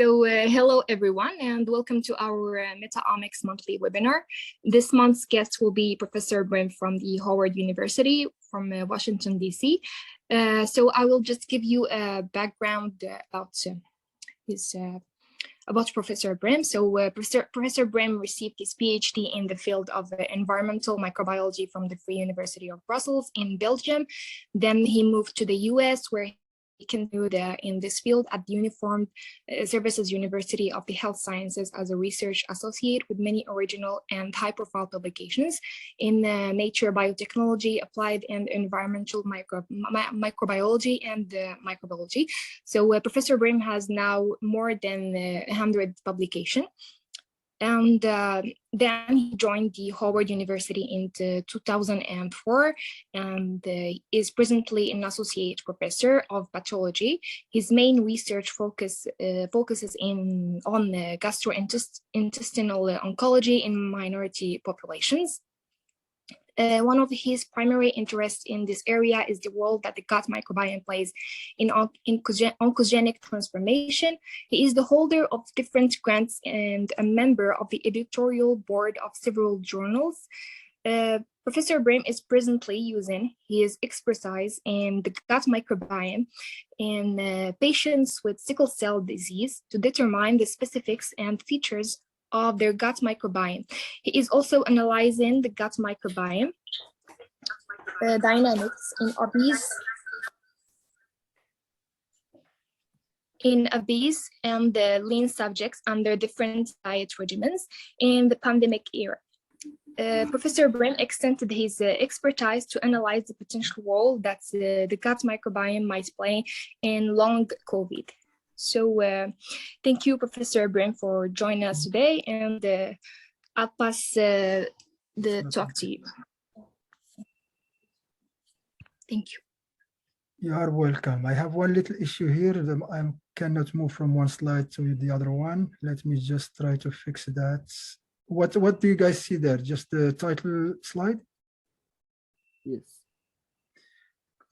Hello everyone, and welcome to our Metagenomics monthly webinar. This month's guest will be Professor Brim from the Howard University from Washington, DC. So I will just give you a background about Professor Brim. Professor Brim received his PhD in the field of environmental microbiology from the Free University of Brussels in Belgium. Then he moved to the US, where he continued in this field at the Uniformed Services University of the Health Sciences as a research associate with many original and high-profile publications in Nature Biotechnology, Applied and Environmental Microbiology and Microbiology. Professor Brim has now more than 100 publications. And then he joined the Howard University in 2004 and is presently an associate professor of pathology. His main research focuses on gastrointestinal oncology in minority populations. One of his primary interests in this area is the role that the gut microbiome plays in oncogenic transformation. He is the holder of different grants and a member of the editorial board of several journals. Professor Brim is presently using his expertise in the gut microbiome in patients with sickle cell disease to determine the specifics and features of their gut microbiome. He is also analyzing the gut microbiome dynamics in obese and lean subjects under different diet regimens in the pandemic era. Professor Brim extended his expertise to analyze the potential role that the gut microbiome might play in long COVID. Thank you, Professor Brim, for joining us today, and I'll pass the talk to you. Thank you. You are welcome. I have one little issue here. I cannot move from one slide to the other one. Let me just try to fix that. What do you guys see there? Just the title slide? Yes.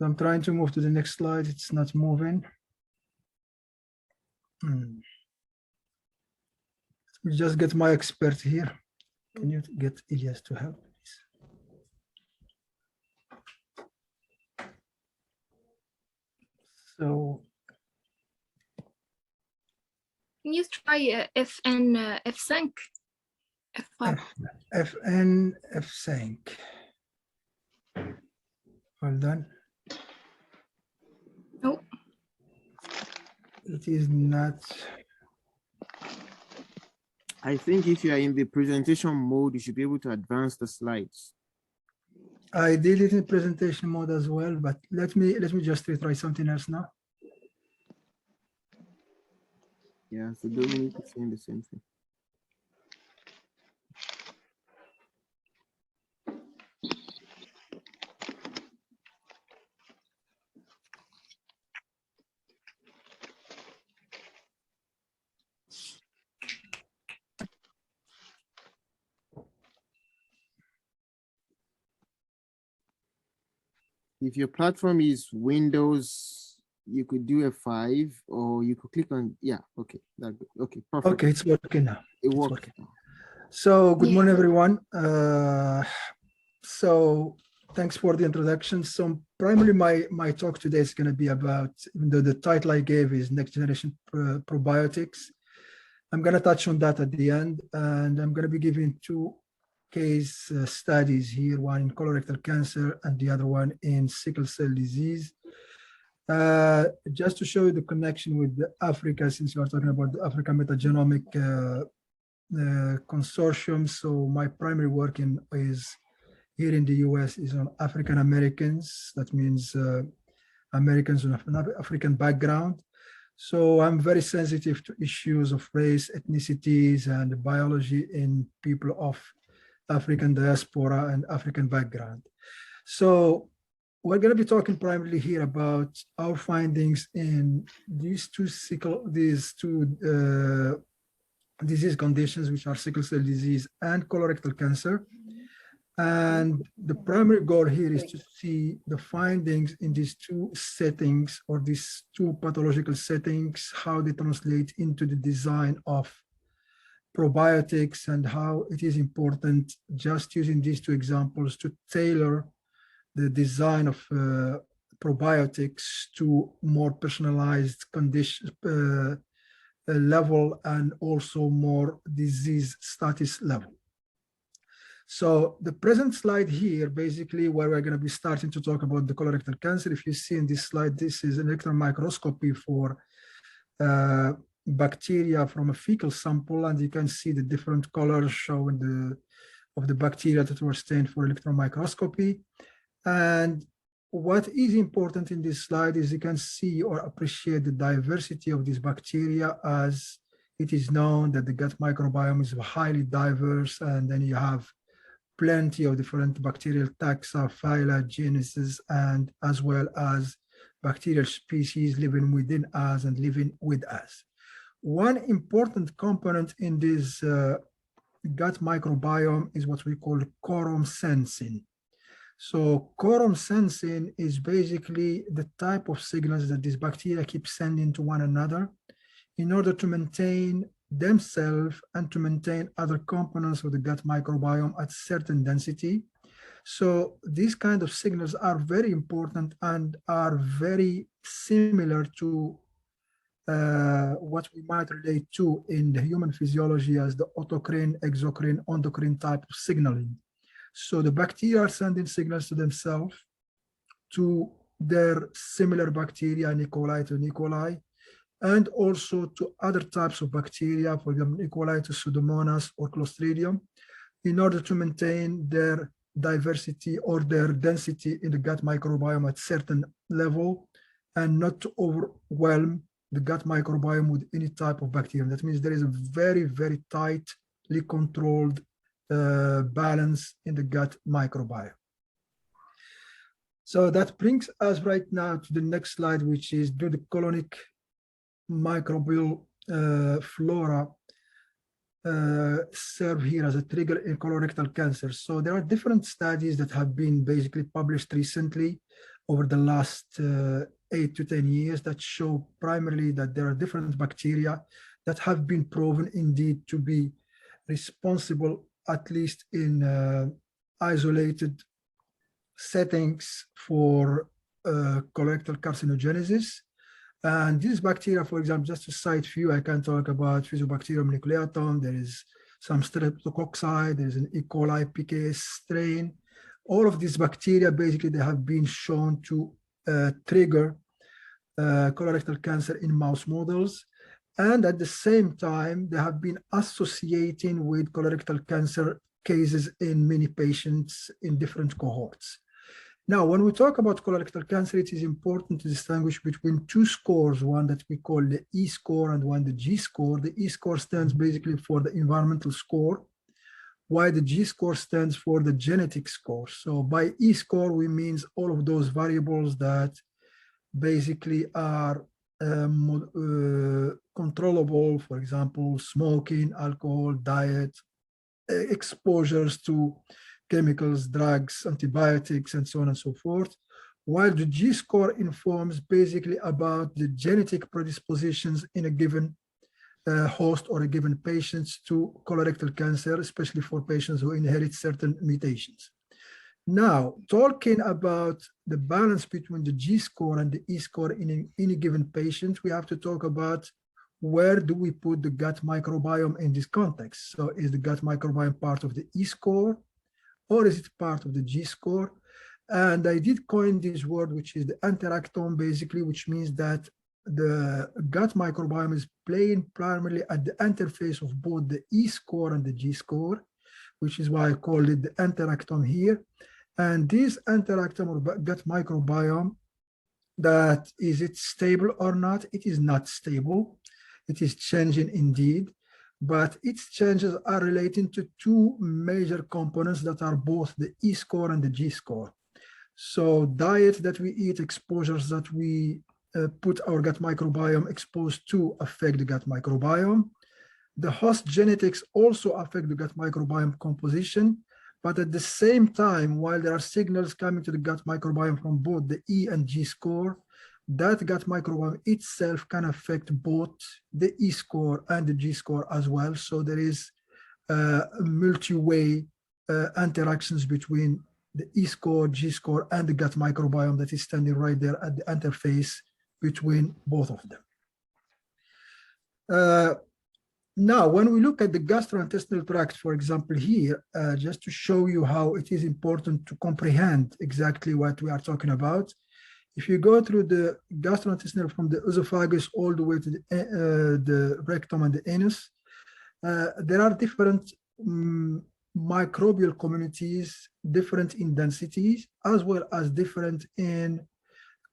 I'm trying to move to the next slide. It's not moving. Let me just get my expert here. Can you get Elias to help, please? So, can you try FN F5? FN F5. Hold on. No. It is not. I think if you are in the presentation mode, you should be able to advance the slides. I did it in presentation mode as well, but let me just try something else now. Yeah, so Dominic is saying the same thing. If your platform is Windows, you could do a 5, or you could click on, yeah, okay, that's good. Okay, perfect. Okay, it's working now. It works. So good morning, everyone. So thanks for the introduction. So primarily my talk today is going to be about, even though the title I gave is Next Generation Probiotics, I'm going to touch on that at the end, and I'm going to be giving two case studies here, one in colorectal cancer and the other one in sickle cell disease. Just to show you the connection with Africa, since we are talking about the Africa Metagenomic Consortium. So my primary work is here in the US is on African Americans. That means Americans with an African background. So I'm very sensitive to issues of race, ethnicities, and biology in people of African diaspora and African background. So we're going to be talking primarily here about our findings in these two disease conditions, which are sickle cell disease and colorectal cancer. And the primary goal here is to see the findings in these two settings, or these two pathological settings, how they translate into the design of probiotics, and how it is important, just using these two examples, to tailor the design of probiotics to more personalized condition level, and also more disease status level. So the present slide here, basically where we're going to be starting to talk about the colorectal cancer. If you see in this slide, this is an electron microscopy for bacteria from a fecal sample, and you can see the different colors showing the bacteria that were stained for electron microscopy. And what is important in this slide is you can see or appreciate the diversity of these bacteria, as it is known that the gut microbiome is highly diverse, and then you have plenty of different bacterial taxa, phyla, genuses, and as well as bacterial species living within us and living with us. One important component in this gut microbiome is what we call quorum sensing. So quorum sensing is basically the type of signals that these bacteria keep sending to one another in order to maintain themselves and to maintain other components of the gut microbiome at certain density. So these kind of signals are very important and are very similar to what we might relate to in the human physiology as the autocrine, exocrine, endocrine type of signaling. So the bacteria are sending signals to themselves, to their similar bacteria, E. coli to E. coli, and also to other types of bacteria, for example, E. coli to Pseudomonas or Clostridium, in order to maintain their diversity or their density in the gut microbiome at certain level, and not to overwhelm the gut microbiome with any type of bacterium. That means there is a very, very tightly controlled balance in the gut microbiome. So that brings us right now to the next slide, which is, do the colonic microbial flora serve here as a trigger in colorectal cancer? So there are different studies that have been basically published recently over the last 8 to 10 years that show primarily that there are different bacteria that have been proven indeed to be responsible, at least in isolated settings, for colorectal carcinogenesis. And these bacteria, for example, just to cite few, I can talk about Fusobacterium nucleatum, there is some streptococci, there is an E. coli PKS strain. All of these bacteria, basically, they have been shown to trigger colorectal cancer in mouse models. And at the same time, they have been associating with colorectal cancer cases in many patients in different cohorts. Now, when we talk about colorectal cancer, it is important to distinguish between two scores, one that we call the E score and one the G score. The E score stands basically for the environmental score, while the G score stands for the genetic score. So by E score, we mean all of those variables that basically are controllable, for example, smoking, alcohol, diet, exposures to chemicals, drugs, antibiotics, and so on and so forth, while the G score informs basically about the genetic predispositions in a given host or a given patient to colorectal cancer, especially for patients who inherit certain mutations. Now, talking about the balance between the G score and the E score in any given patient, we have to talk about where do we put the gut microbiome in this context. So is the gut microbiome part of the E score, or is it part of the G score? And I did coin this word, which is the interactome, basically, which means that the gut microbiome is playing primarily at the interface of both the E score and the G score, which is why I called it the interactome here. And this interactome or gut microbiome, that is it stable or not? It is not stable. It is changing indeed, but its changes are relating to two major components that are both the E score and the G score. So diet that we eat, exposures that we put our gut microbiome exposed to affect the gut microbiome. The host genetics also affect the gut microbiome composition, But at the same time, while there are signals coming to the gut microbiome from both the E and G score, that gut microbiome itself can affect both the E score and the G score as well. So there is multi-way interactions between the E score, G score, and the gut microbiome that is standing right there at the interface between both of them. Now, when we look at the gastrointestinal tract, for example, here, just to show you how it is important to comprehend exactly what we are talking about, if you go through the gastrointestinal from the esophagus all the way to the rectum and the anus, there are different microbial communities, different in densities, as well as different in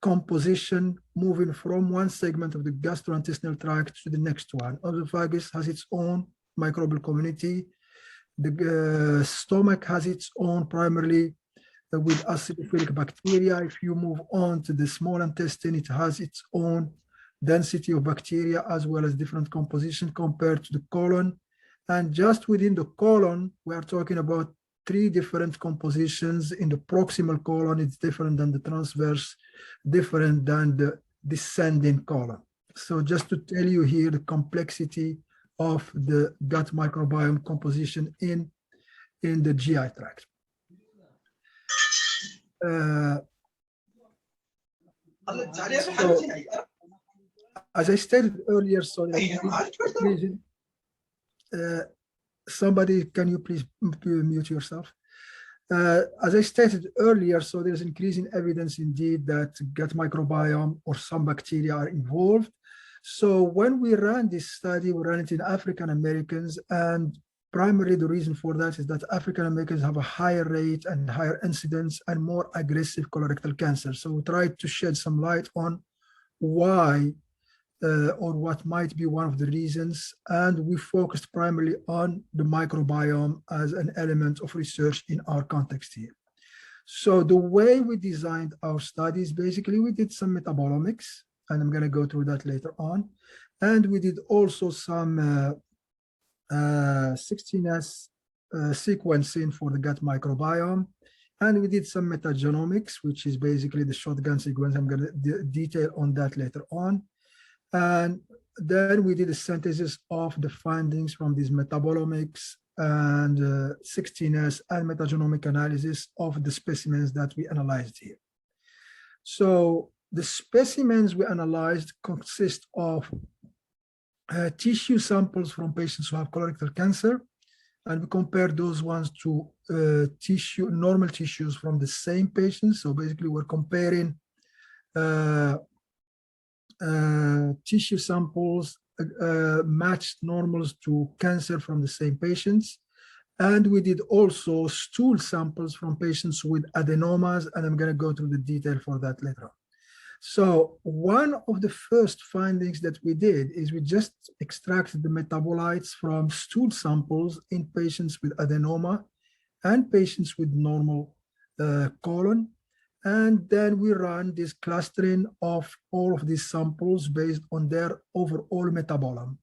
composition, moving from one segment of the gastrointestinal tract to the next one. Esophagus has its own microbial community. The stomach has its own, primarily with acidophilic bacteria. If you move on to the small intestine, it has its own density of bacteria as well as different composition compared to the colon. And just within the colon, we are talking about 3 different compositions. In the proximal colon, it's different than the transverse, different than the descending colon. So just to tell you here the complexity of the gut microbiome composition in the GI tract. So, as I stated earlier, somebody, can you please mute yourself? As I stated earlier, so there's increasing evidence indeed that gut microbiome or some bacteria are involved. So when we ran this study, we ran it in African Americans, and primarily the reason for that is that African Americans have a higher rate and higher incidence and more aggressive colorectal cancer. So we tried to shed some light on why or what might be one of the reasons, and we focused primarily on the microbiome as an element of research in our context here. So the way we designed our studies, basically we did some metabolomics, and I'm going to go through that later on, and we did also some 16S sequencing for the gut microbiome, and we did some metagenomics, which is basically the shotgun sequence. I'm going to detail on that later on. And then we did a synthesis of the findings from these metabolomics and 16S and metagenomic analysis of the specimens that we analyzed here. So the specimens we analyzed consist of tissue samples from patients who have colorectal cancer, and we compared those ones to normal tissues from the same patients. So basically we're comparing tissue samples matched normals to cancer from the same patients. And we did also stool samples from patients with adenomas, and I'm going to go through the detail for that later on. So one of the first findings that we did is we just extracted the metabolites from stool samples in patients with adenoma and patients with normal colon. And then we ran this clustering of all of these samples based on their overall metabolome.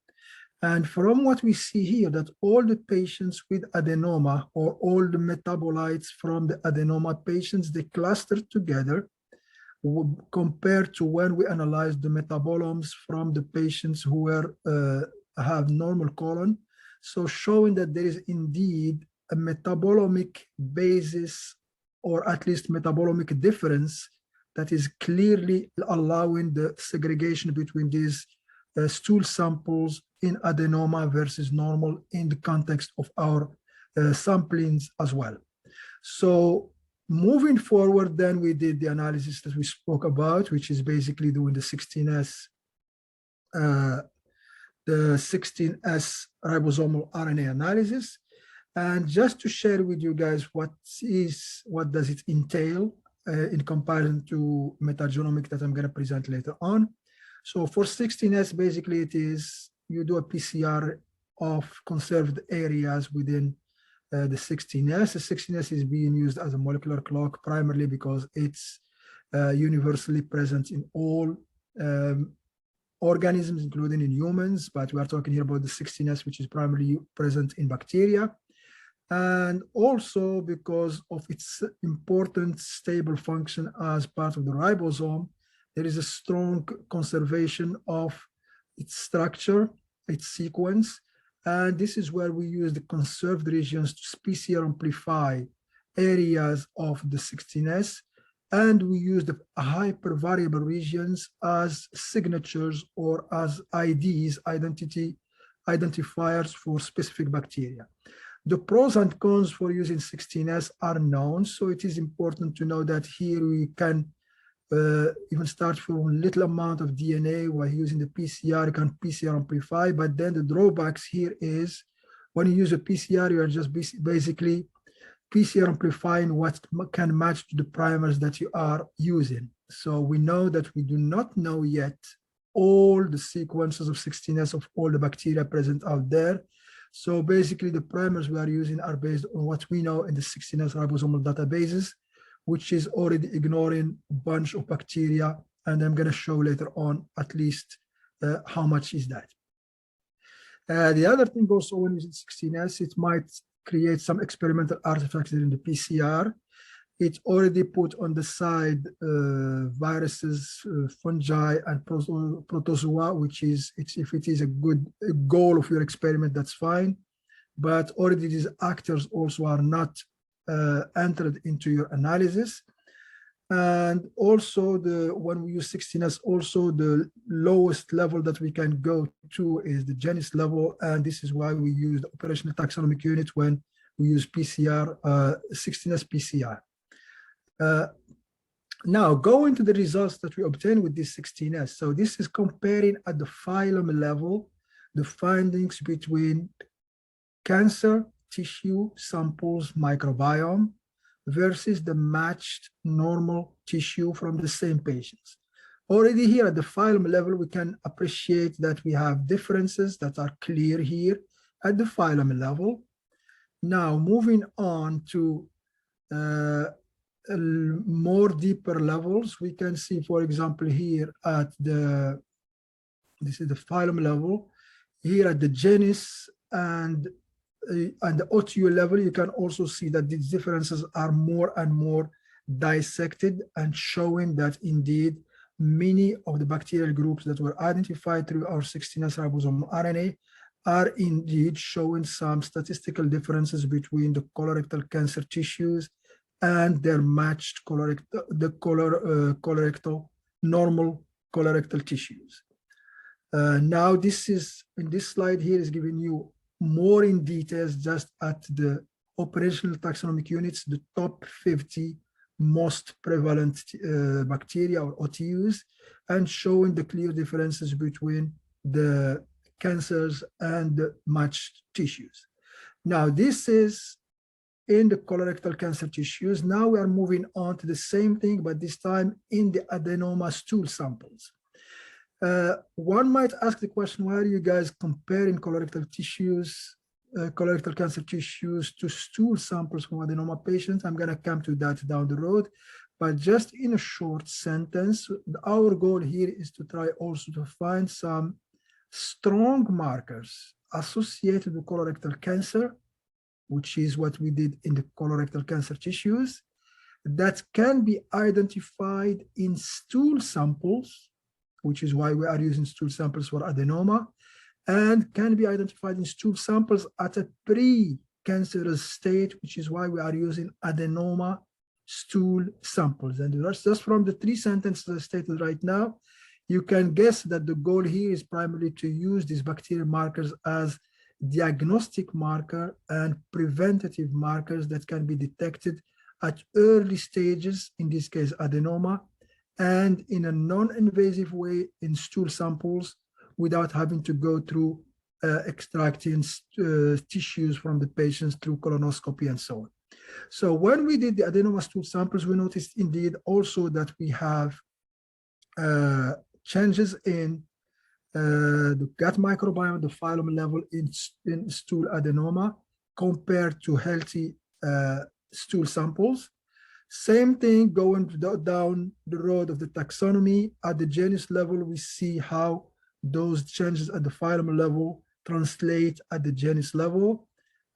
And from what we see here, that all the patients with adenoma, or all the metabolites from the adenoma patients, they clustered together compared to when we analyzed the metabolomes from the patients who were have normal colon. So showing that there is indeed a metabolomic basis, or at least metabolomic difference, that is clearly allowing the segregation between these stool samples in adenoma versus normal in the context of our samplings as well. So moving forward, then we did the analysis that we spoke about, which is basically doing the 16S ribosomal RNA analysis. And just to share with you guys what does it entail in comparison to metagenomic that I'm going to present later on. So for 16S, basically it is, you do a PCR of conserved areas within the 16S. The 16S is being used as a molecular clock primarily because it's universally present in all organisms, including in humans, but we are talking here about the 16S, which is primarily present in bacteria. And also because of its important stable function as part of the ribosome, there is a strong conservation of its structure, its sequence. And this is where we use the conserved regions to PCR amplify areas of the 16S. And we use the hypervariable regions as signatures or as IDs, identity identifiers for specific bacteria. The pros and cons for using 16S are known, so it is important to know that here we can even start from a little amount of DNA while using the PCR, you can PCR amplify, but then the drawbacks here is when you use a PCR, you are just basically PCR amplifying what can match to the primers that you are using. So we know that we do not know yet all the sequences of 16S of all the bacteria present out there. So basically the primers we are using are based on what we know in the 16S ribosomal databases, which is already ignoring a bunch of bacteria. And I'm going to show later on at least how much is that. The other thing also when using 16S, it might create some experimental artifacts in the PCR. It already put on the side viruses, fungi, and protozoa, which is, if it is a good goal of your experiment, that's fine. But already these actors also are not entered into your analysis. And also when we use 16S, also the lowest level that we can go to is the genus level. And this is why we use the operational taxonomic unit when we use PCR, 16S PCR. Now, going to the results that we obtain with this 16S. So this is comparing at the phylum level, the findings between cancer tissue samples microbiome versus the matched normal tissue from the same patients. Already here at the phylum level, we can appreciate that we have differences that are clear here at the phylum level. Now, moving on to more deeper levels, we can see, for example, here at this is the phylum level, here at the genus and the OTU level, you can also see that these differences are more and more dissected and showing that indeed many of the bacterial groups that were identified through our 16S ribosomal RNA are indeed showing some statistical differences between the colorectal cancer tissues and their matched colorectal normal colorectal tissues. Now this is, in this slide here is giving you more in details just at the operational taxonomic units, the top 50 most prevalent bacteria or OTUs, and showing the clear differences between the cancers and the matched tissues. Now this is in the colorectal cancer tissues. Now we are moving on to the same thing, but this time in the adenoma stool samples. One might ask the question, why are you guys comparing colorectal tissues, colorectal cancer tissues to stool samples from adenoma patients? I'm going to come to that down the road, but just in a short sentence, our goal here is to try also to find some strong markers associated with colorectal cancer, which is what we did in the colorectal cancer tissues, that can be identified in stool samples, which is why we are using stool samples for adenoma, and can be identified in stool samples at a pre-cancerous state, which is why we are using adenoma stool samples. And just from the 3 sentences I stated right now, you can guess that the goal here is primarily to use these bacterial markers as diagnostic marker and preventative markers that can be detected at early stages, in this case adenoma, and in a non-invasive way in stool samples without having to go through extracting tissues from the patients through colonoscopy and so on. So when we did the adenoma stool samples, we noticed indeed also that we have changes in the gut microbiome, the phylum level in stool adenoma compared to healthy stool samples. Same thing going down the road of the taxonomy. At the genus level, we see how those changes at the phylum level translate at the genus level.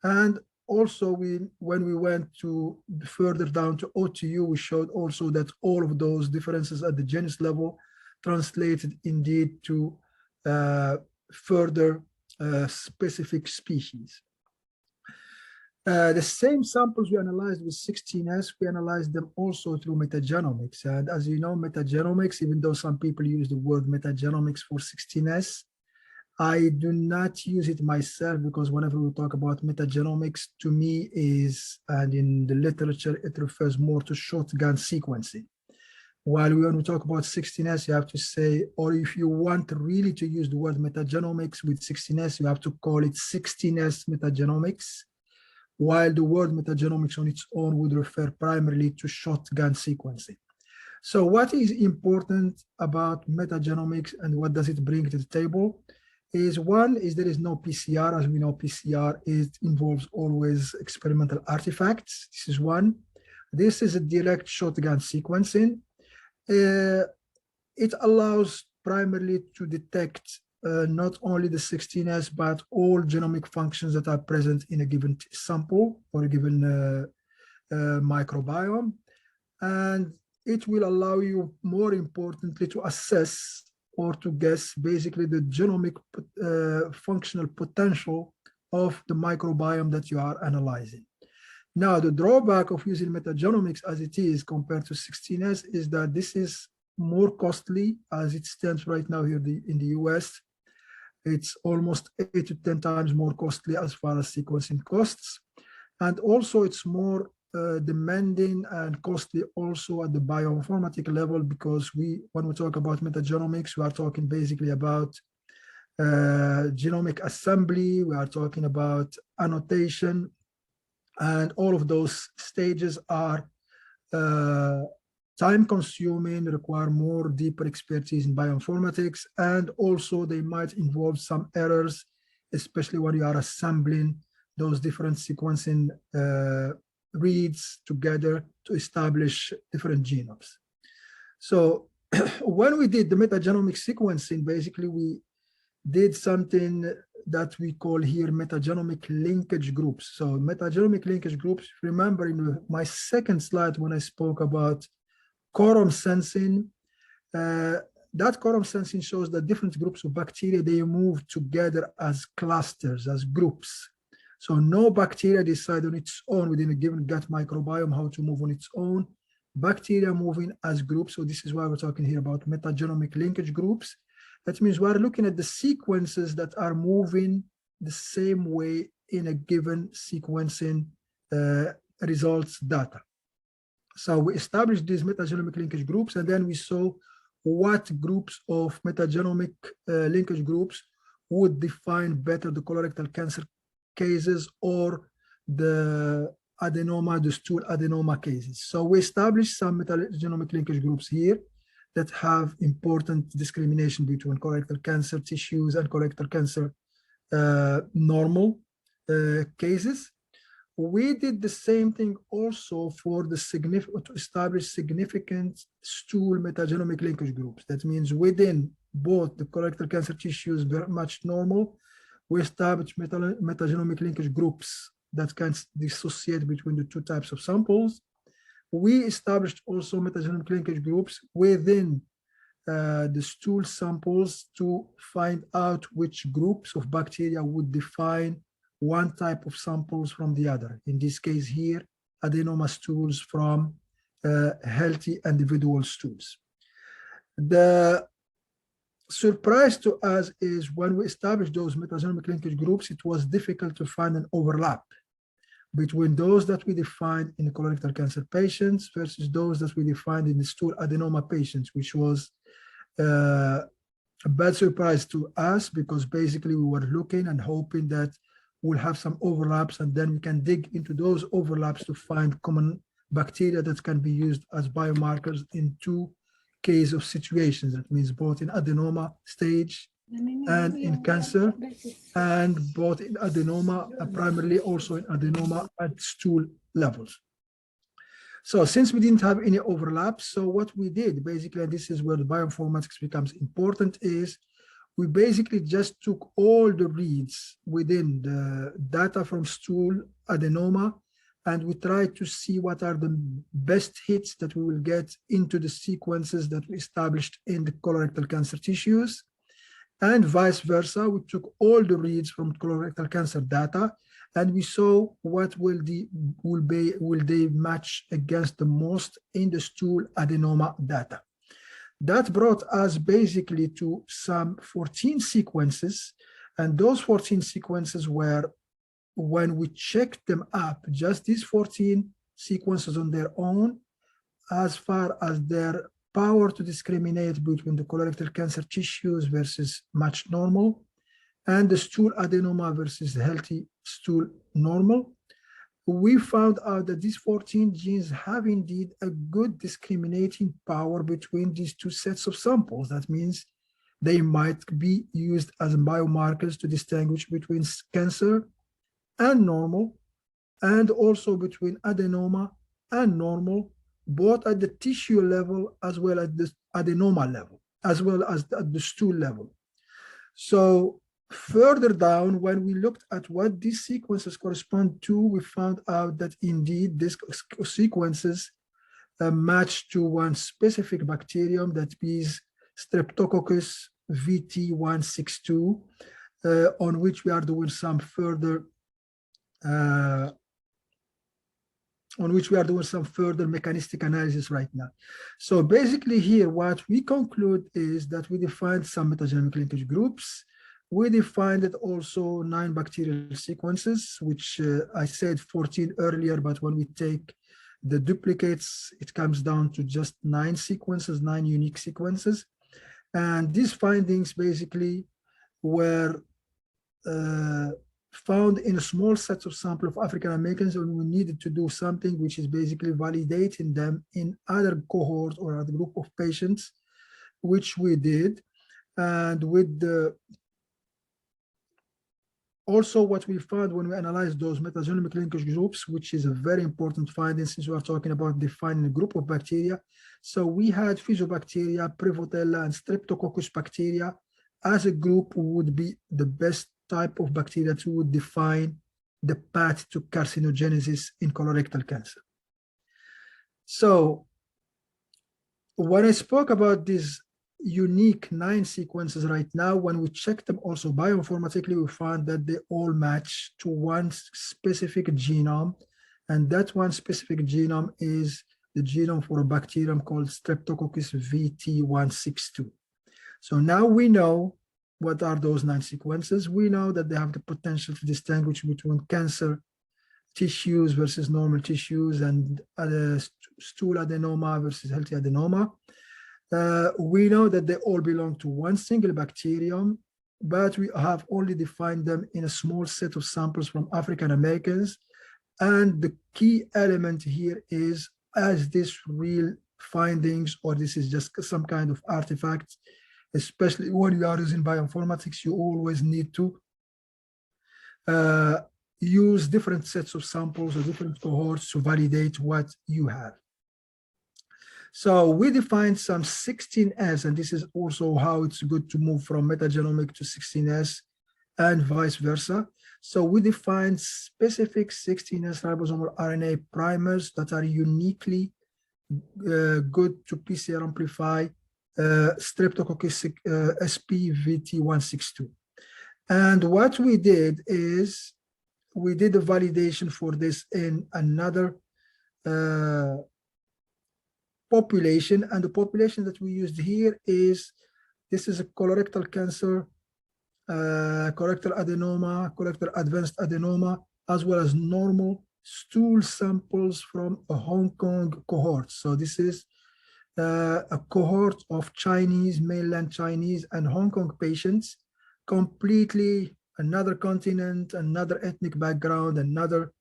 And also, when we went to further down to OTU, we showed also that all of those differences at the genus level translated indeed to further specific species. The same samples we analyzed with 16S, we analyzed them also through metagenomics. And as you know, metagenomics, even though some people use the word metagenomics for 16S, I do not use it myself, because whenever we talk about metagenomics, to me is, and in the literature, it refers more to shotgun sequencing. While when we talk about 16S, you have to say, or if you want really to use the word metagenomics with 16S, you have to call it 16S metagenomics, while the word metagenomics on its own would refer primarily to shotgun sequencing. So what is important about metagenomics and what does it bring to the table is, one is there is no PCR. As we know, PCR involves always experimental artifacts. This is one. This is a direct shotgun sequencing. It allows primarily to detect not only the 16S, but all genomic functions that are present in a given sample or a given microbiome. And it will allow you, more importantly, to assess or to guess basically the genomic functional potential of the microbiome that you are analyzing. Now, the drawback of using metagenomics as it is compared to 16S is that this is more costly as it stands right now here in the US. It's almost 8 to 10 times more costly as far as sequencing costs. And also it's more demanding and costly also at the bioinformatic level, because when we talk about metagenomics, we are talking basically about genomic assembly, we are talking about annotation, and all of those stages are time consuming, require more deeper expertise in bioinformatics, and also they might involve some errors, especially when you are assembling those different sequencing reads together to establish different genomes. So when we did the metagenomic sequencing, basically we did something that we call here metagenomic linkage groups. So metagenomic linkage groups, remember in my second slide when I spoke about quorum sensing, that quorum sensing shows that different groups of bacteria, they move together as clusters, as groups. So no bacteria decide on its own within a given gut microbiome how to move on its own. Bacteria moving as groups. So this is why we're talking here about metagenomic linkage groups. That means we're looking at the sequences that are moving the same way in a given sequencing results data. So we established these metagenomic linkage groups, and then we saw what groups of metagenomic linkage groups would define better the colorectal cancer cases or the adenoma, the stool adenoma cases. So we established some metagenomic linkage groups here that have important discrimination between colorectal cancer tissues and colorectal cancer normal cases. We did the same thing also for the to establish significant stool metagenomic linkage groups. That means within both the colorectal cancer tissues very much normal, we established metagenomic linkage groups that can dissociate between the two types of samples. We established also metagenomic linkage groups within the stool samples to find out which groups of bacteria would define one type of samples from the other. In this case here, adenoma stools from healthy individual stools. The surprise to us is when we established those metagenomic linkage groups, it was difficult to find an overlap between those that we defined in the colorectal cancer patients versus those that we defined in the stool adenoma patients, which was a bad surprise to us, because basically we were looking and hoping that we'll have some overlaps, and then we can dig into those overlaps to find common bacteria that can be used as biomarkers in two cases of situations. That means both in adenoma stage and in cancer, and both in adenoma, primarily also in adenoma at stool levels. So since we didn't have any overlap, so what we did basically, and this is where the bioinformatics becomes important, is we basically just took all the reads within the data from stool adenoma, and we tried to see what are the best hits that we will get into the sequences that we established in the colorectal cancer tissues. And vice versa, we took all the reads from colorectal cancer data, and we saw what will they match against the most in the stool adenoma data. That brought us basically to some 14 sequences, and those 14 sequences were, when we checked them up, just these 14 sequences on their own, as far as their power to discriminate between the colorectal cancer tissues versus matched normal, and the stool adenoma versus healthy stool normal, we found out that these 14 genes have indeed a good discriminating power between these two sets of samples. That means they might be used as biomarkers to distinguish between cancer and normal, and also between adenoma and normal, both at the tissue level as well as the adenoma level, as well as at the stool level. So further down, when we looked at what these sequences correspond to, we found out that indeed these sequences match to one specific bacterium, that is Streptococcus VT162, on which we are doing some further mechanistic analysis right now. So basically here, what we conclude is that we defined some metagenomic linkage groups. We defined it also 9 bacterial sequences, which I said 14 earlier, but when we take the duplicates, it comes down to just 9 sequences, 9 unique sequences. And these findings basically were found in a small set of sample of African Americans, and we needed to do something which is basically validating them in other cohort or other group of patients, which we did. And with the also what we found when we analyzed those metagenomic linkage groups, which is a very important finding since we are talking about defining a group of bacteria. So we had Fusobacteria, Prevotella, and Streptococcus bacteria as a group would be the best type of bacteria to define the path to carcinogenesis in colorectal cancer. So when I spoke about these unique 9 sequences right now, when we checked them also bioinformatically, we found that they all match to one specific genome, and that one specific genome is the genome for a bacterium called Streptococcus VT162. So now we know what are those 9 sequences. We know that they have the potential to distinguish between cancer tissues versus normal tissues, and stool adenoma versus healthy adenoma. We know that they all belong to one single bacterium, but we have only defined them in a small set of samples from African Americans. And the key element here is, as this real findings, or this is just some kind of artifact, especially when you are using bioinformatics, you always need to use different sets of samples or different cohorts to validate what you have. So we defined some 16S, and this is also how it's good to move from metagenomic to 16S and vice versa. So we defined specific 16S ribosomal RNA primers that are uniquely good to PCR amplify Streptococcus SPVT162. And what we did is we did a validation for this in another population, and the population that we used here is, this is a colorectal cancer, colorectal adenoma, colorectal advanced adenoma, as well as normal stool samples from a Hong Kong cohort. So this is a cohort of Chinese, mainland Chinese and Hong Kong patients, completely another continent, another ethnic background, another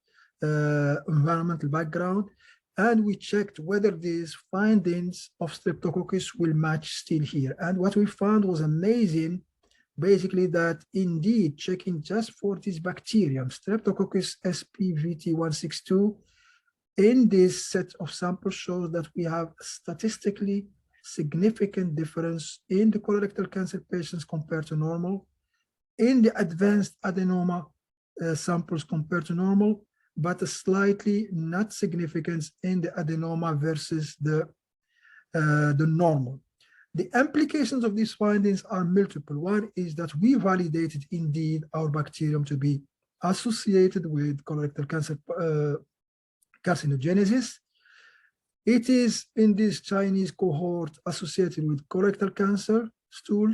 environmental background. And we checked whether these findings of Streptococcus will match still here. And what we found was amazing, basically, that indeed checking just for this bacterium, Streptococcus SPVT162, in this set of samples shows that we have statistically significant difference in the colorectal cancer patients compared to normal, in the advanced adenoma samples compared to normal, but a slightly not significance in the adenoma versus the normal. The implications of these findings are multiple. One is that we validated indeed our bacterium to be associated with colorectal cancer carcinogenesis. It is in this Chinese cohort associated with colorectal cancer stool,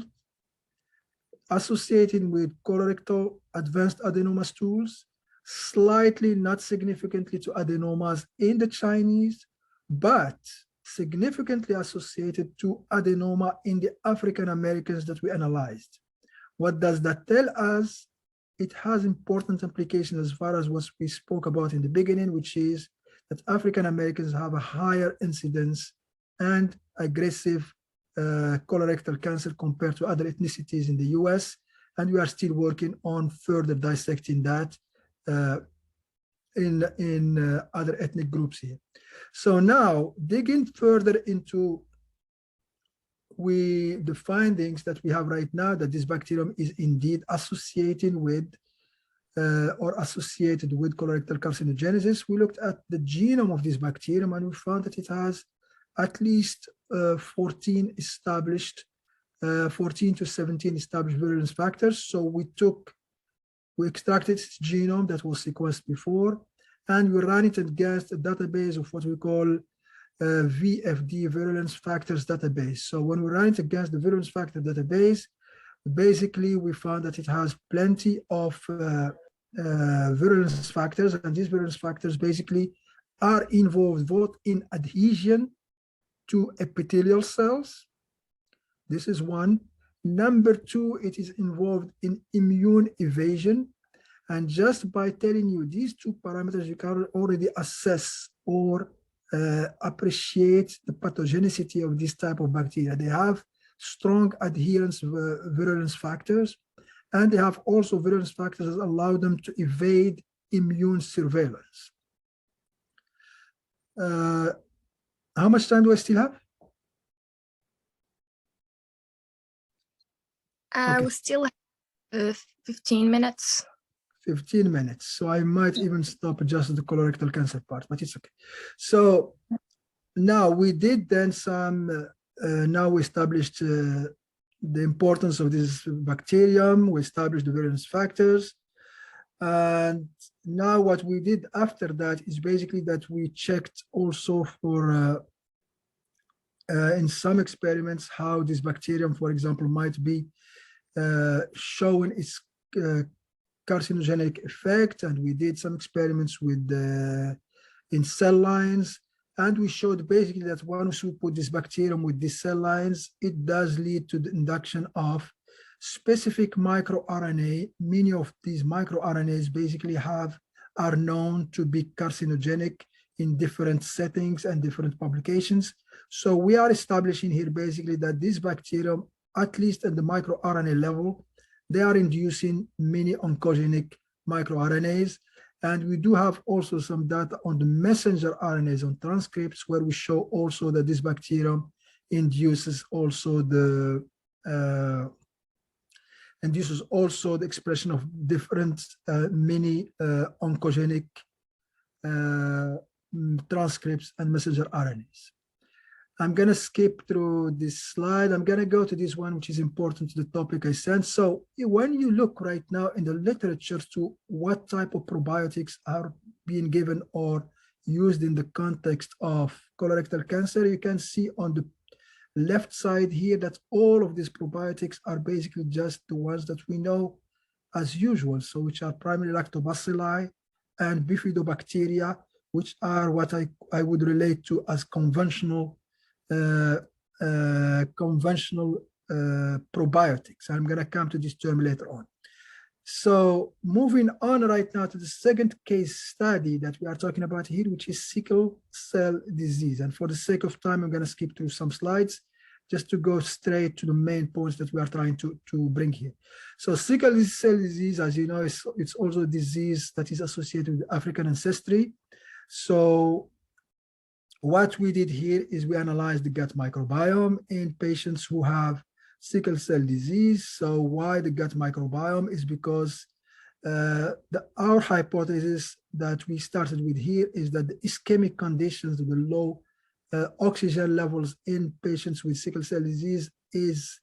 associated with colorectal advanced adenoma stools, slightly not significantly to adenomas in the Chinese, but significantly associated to adenoma in the African Americans that we analyzed. What does that tell us? It has important implications as far as what we spoke about in the beginning, which is that African Americans have a higher incidence and aggressive colorectal cancer compared to other ethnicities in the US. And we are still working on further dissecting that in other ethnic groups here. So now digging further into the findings that we have right now, that this bacterium is indeed associated with colorectal carcinogenesis. We looked at the genome of this bacterium and we found that it has at least 14 to 17 established virulence factors. So we extracted its genome that was sequenced before, and we ran it against a database of what we call VFD, virulence factors database. So when we ran it against the virulence factor database, basically we found that it has plenty of virulence factors, and these virulence factors basically are involved both in adhesion to epithelial cells. This is one. Number two, it is involved in immune evasion. And just by telling you these two parameters, you can already assess or appreciate the pathogenicity of this type of bacteria. They have strong adherence virulence factors, and they have also virulence factors that allow them to evade immune surveillance. How much time do I still have? We still have 15 minutes. 15 minutes. So I might even stop just at the colorectal cancer part, but it's okay. So now we did then some, now we established the importance of this bacterium. We established the virulence factors. And now what we did after that is basically that we checked also for, in some experiments, how this bacterium, for example, might be showing its carcinogenic effect. And we did some experiments with in cell lines. And we showed basically that once we put this bacterium with these cell lines, it does lead to the induction of specific microRNA. Many of these microRNAs basically are known to be carcinogenic in different settings and different publications. So we are establishing here basically that this bacterium, at least at the microRNA level, they are inducing many oncogenic microRNAs. And we do have also some data on the messenger RNAs, on transcripts, where we show also that this bacterium induces also the expression of different many oncogenic transcripts and messenger RNAs. I'm going to skip through this slide. I'm going to go to this one, which is important to the topic I sent. So when you look right now in the literature to what type of probiotics are being given or used in the context of colorectal cancer, you can see on the left side here that all of these probiotics are basically just the ones that we know as usual. So which are primarily lactobacilli and bifidobacteria, which are what I would relate to as conventional probiotics. I'm going to come to this term later on. So moving on right now to the second case study that we are talking about here, which is sickle cell disease. And for the sake of time, I'm going to skip through some slides just to go straight to the main points that we are trying to bring here. So sickle cell disease, as you know, it's also a disease that is associated with African ancestry. So what we did here is we analyzed the gut microbiome in patients who have sickle cell disease. So why the gut microbiome is because our hypothesis that we started with here is that the ischemic conditions, the low oxygen levels in patients with sickle cell disease is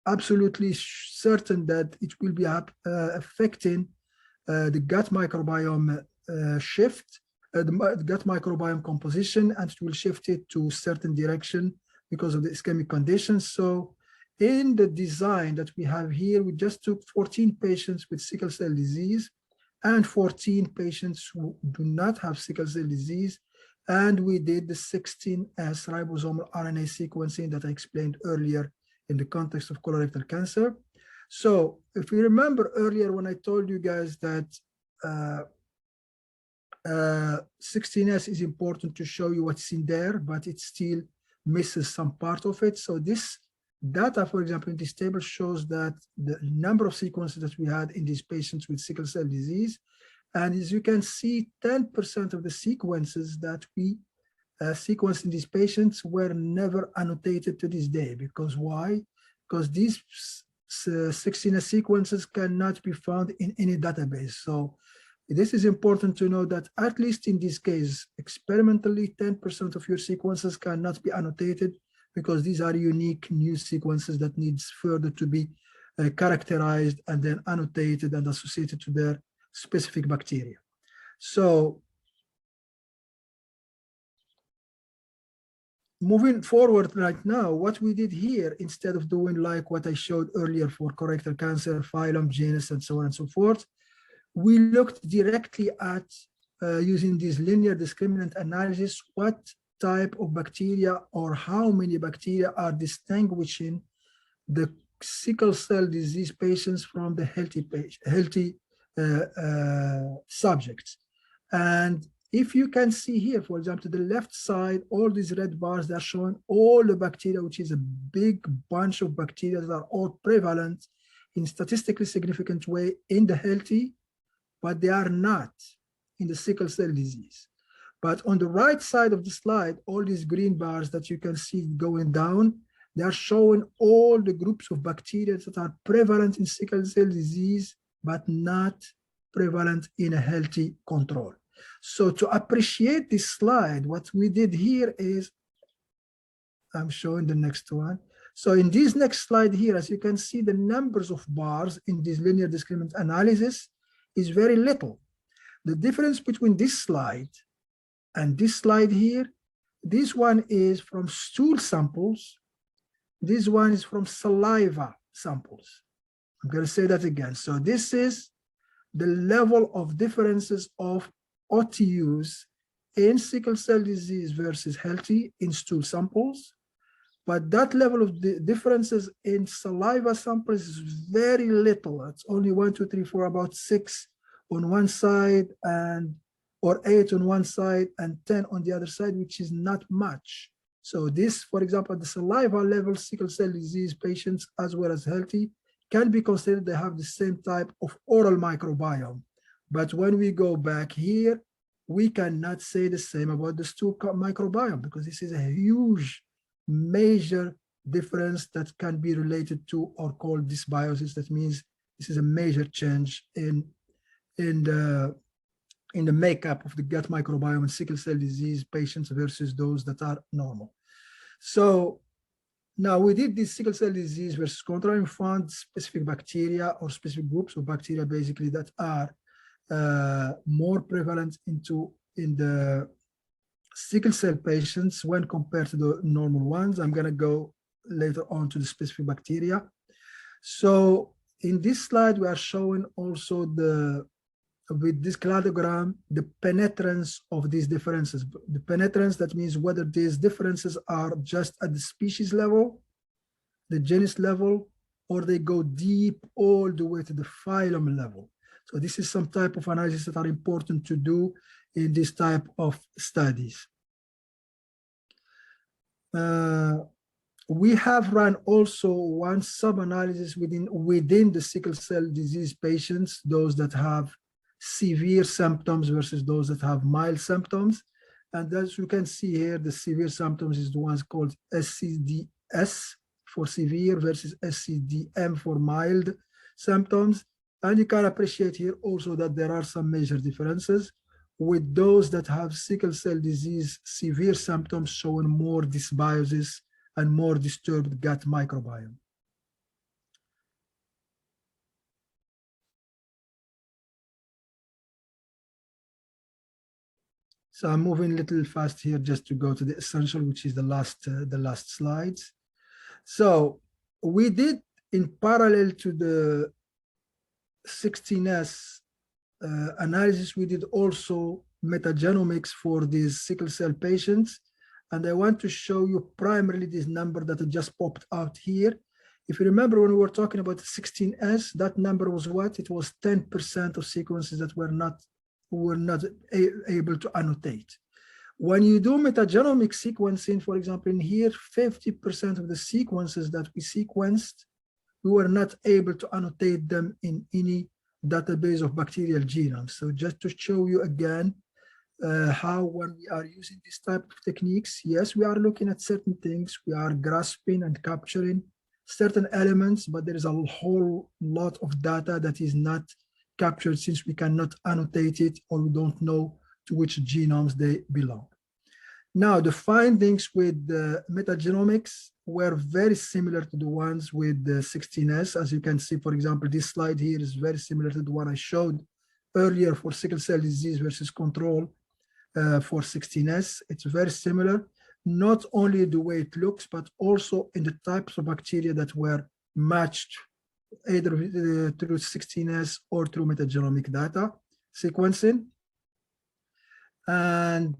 absolutely certain that it will be affecting the gut microbiome shift, the gut microbiome composition, and it will shift it to certain direction because of the ischemic conditions. So in the design that we have here, we just took 14 patients with sickle cell disease and 14 patients who do not have sickle cell disease, and we did the 16S ribosomal RNA sequencing that I explained earlier in the context of colorectal cancer. So if you remember earlier when I told you guys that 16S is important to show you what's in there, but it still misses some part of it. So this data, for example, in this table shows that the number of sequences that we had in these patients with sickle cell disease. And as you can see, 10% of the sequences that we sequenced in these patients were never annotated to this day. Because why? Because these 16 sequences cannot be found in any database. So this is important to know that at least in this case, experimentally, 10% of your sequences cannot be annotated because these are unique new sequences that needs further to be characterized and then annotated and associated to their specific bacteria. So moving forward right now, what we did here, instead of doing like what I showed earlier for colorectal cancer, phylum, genus, and so on and so forth, we looked directly at using this linear discriminant analysis, what type of bacteria or how many bacteria are distinguishing the sickle cell disease patients from the healthy subjects. And if you can see here, for example, to the left side, all these red bars, they're showing all the bacteria, which is a big bunch of bacteria that are all prevalent in statistically significant way in the healthy, but they are not in the sickle cell disease. But on the right side of the slide, all these green bars that you can see going down, they are showing all the groups of bacteria that are prevalent in sickle cell disease, but not prevalent in a healthy control. So to appreciate this slide, what we did here is, I'm showing the next one. So in this next slide here, as you can see, the numbers of bars in this linear discriminant analysis is very little. The difference between this slide and this slide here, this one is from stool samples. This one is from saliva samples. I'm going to say that again. So this is the level of differences of OTUs in sickle cell disease versus healthy in stool samples. But that level of the differences in saliva samples is very little. It's only 1, 2, 3, 4, about 6 on one side and or 8 on one side and 10 on the other side, which is not much. So this, for example, the saliva level sickle cell disease patients as well as healthy can be considered they have the same type of oral microbiome. But when we go back here, we cannot say the same about the stool microbiome because this is a huge, major difference that can be related to or called dysbiosis. That means this is a major change in the makeup of the gut microbiome in sickle cell disease patients versus those that are normal. So now we did this sickle cell disease versus control and found specific bacteria or specific groups of bacteria basically that are more prevalent in the sickle cell patients when compared to the normal ones. I'm going to go later on to the specific bacteria. So in this slide, we are showing also with this cladogram, the penetrance of these differences. The penetrance, that means whether these differences are just at the species level, the genus level, or they go deep all the way to the phylum level. So this is some type of analysis that are important to do in this type of studies. We have run also one sub-analysis within the sickle cell disease patients, those that have severe symptoms versus those that have mild symptoms. And as you can see here, the severe symptoms is the ones called SCDS for severe versus SCDM for mild symptoms. And you can appreciate here also that there are some major differences, with those that have sickle cell disease severe symptoms showing more dysbiosis and more disturbed gut microbiome. So I'm moving a little fast here just to go to the essential, which is the last slides. So we did, in parallel to the 16S analysis, we did also metagenomics for these sickle cell patients. And I want to show you primarily this number that just popped out here. If you remember when we were talking about the 16S, that number was what? It was 10% of sequences that were not able to annotate. When you do metagenomic sequencing, for example, in here, 50% of the sequences that we sequenced, we were not able to annotate them in any database of bacterial genomes. So just to show you again how when we are using this type of techniques, yes, we are looking at certain things, we are grasping and capturing certain elements, but there is a whole lot of data that is not captured since we cannot annotate it or we don't know to which genomes they belong. Now, the findings with the metagenomics were very similar to the ones with the 16S. As you can see, for example, this slide here is very similar to the one I showed earlier for sickle cell disease versus control for 16S. It's very similar, not only the way it looks, but also in the types of bacteria that were matched either through 16S or through metagenomic data sequencing. And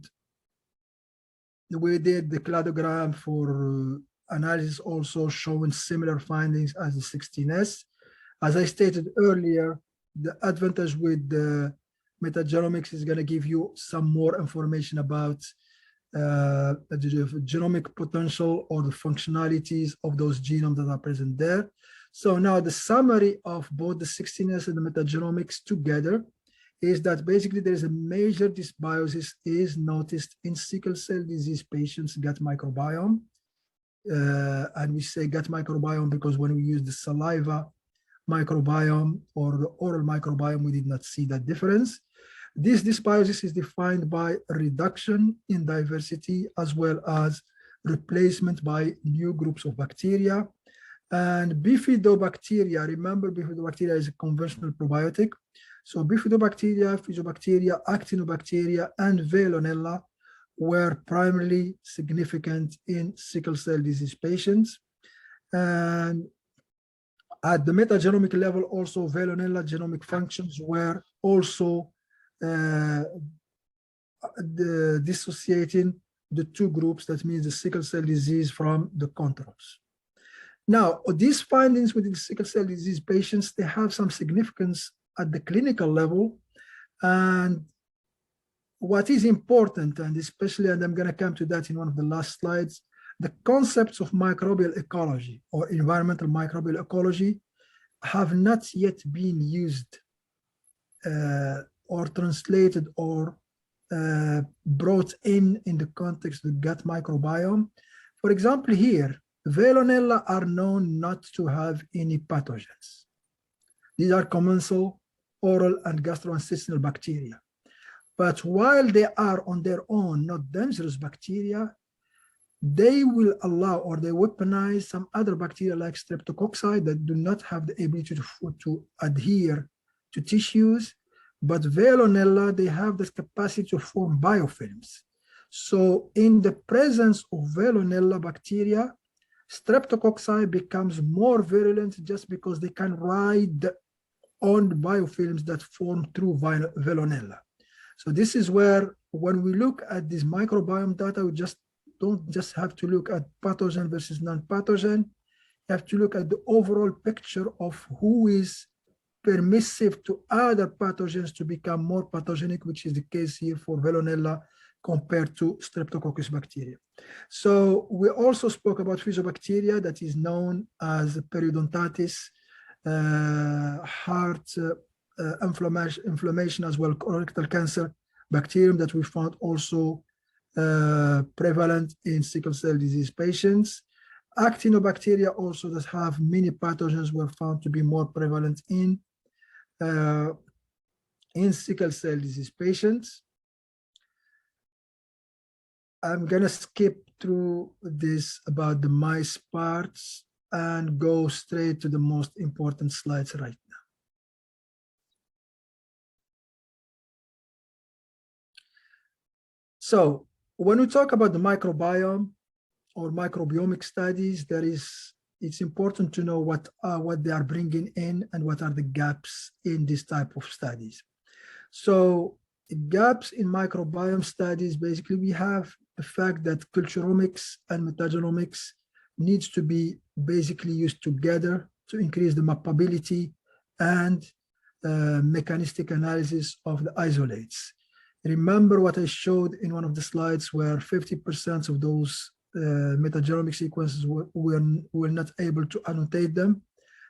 we did the cladogram for analysis also showing similar findings as the 16S. As I stated earlier, the advantage with the metagenomics is going to give you some more information about the genomic potential or the functionalities of those genomes that are present there. So now the summary of both the 16S and the metagenomics together is that basically there is a major dysbiosis is noticed in sickle cell disease patients' gut microbiome. And we say gut microbiome because when we use the saliva microbiome or the oral microbiome, we did not see that difference. This dysbiosis is defined by a reduction in diversity as well as replacement by new groups of bacteria. And bifidobacteria, remember bifidobacteria is a conventional probiotic. So bifidobacteria, fusobacteria, actinobacteria, and veillonella were primarily significant in sickle cell disease patients. And at the metagenomic level, also veillonella genomic functions were also dissociating the two groups, that means the sickle cell disease from the controls. Now, these findings within sickle cell disease patients, they have some significance at the clinical level. And what is important, and especially, and I'm going to come to that in one of the last slides, the concepts of microbial ecology or environmental microbial ecology have not yet been used or translated or brought in the context of the gut microbiome. For example, here, veillonella are known not to have any pathogens. These are commensal, oral, and gastrointestinal bacteria. But while they are on their own not dangerous bacteria, they will allow or they weaponize some other bacteria like streptococci that do not have the ability to adhere to tissues. But veillonella, they have this capacity to form biofilms. So in the presence of veillonella bacteria, streptococci becomes more virulent just because they can ride on the biofilms that form through veillonella. So this is where, when we look at this microbiome data, we don't just have to look at pathogen versus non-pathogen. You have to look at the overall picture of who is permissive to other pathogens to become more pathogenic, which is the case here for veillonella compared to streptococcus bacteria. So we also spoke about fusobacteria, that is known as periodontitis, heart inflammation as well, colorectal cancer bacterium that we found also prevalent in sickle cell disease patients. Actinobacteria also that have many pathogens were found to be more prevalent in sickle cell disease patients. I'm gonna skip through this about the mice parts and go straight to the most important slides right now. So when we talk about the microbiome or microbiomic studies, it's important to know what they are bringing in and what are the gaps in this type of studies. So gaps in microbiome studies, basically we have the fact that culturomics and metagenomics needs to be basically used together to increase the mappability and mechanistic analysis of the isolates. Remember what I showed in one of the slides where 50% of those metagenomic sequences were not able to annotate them.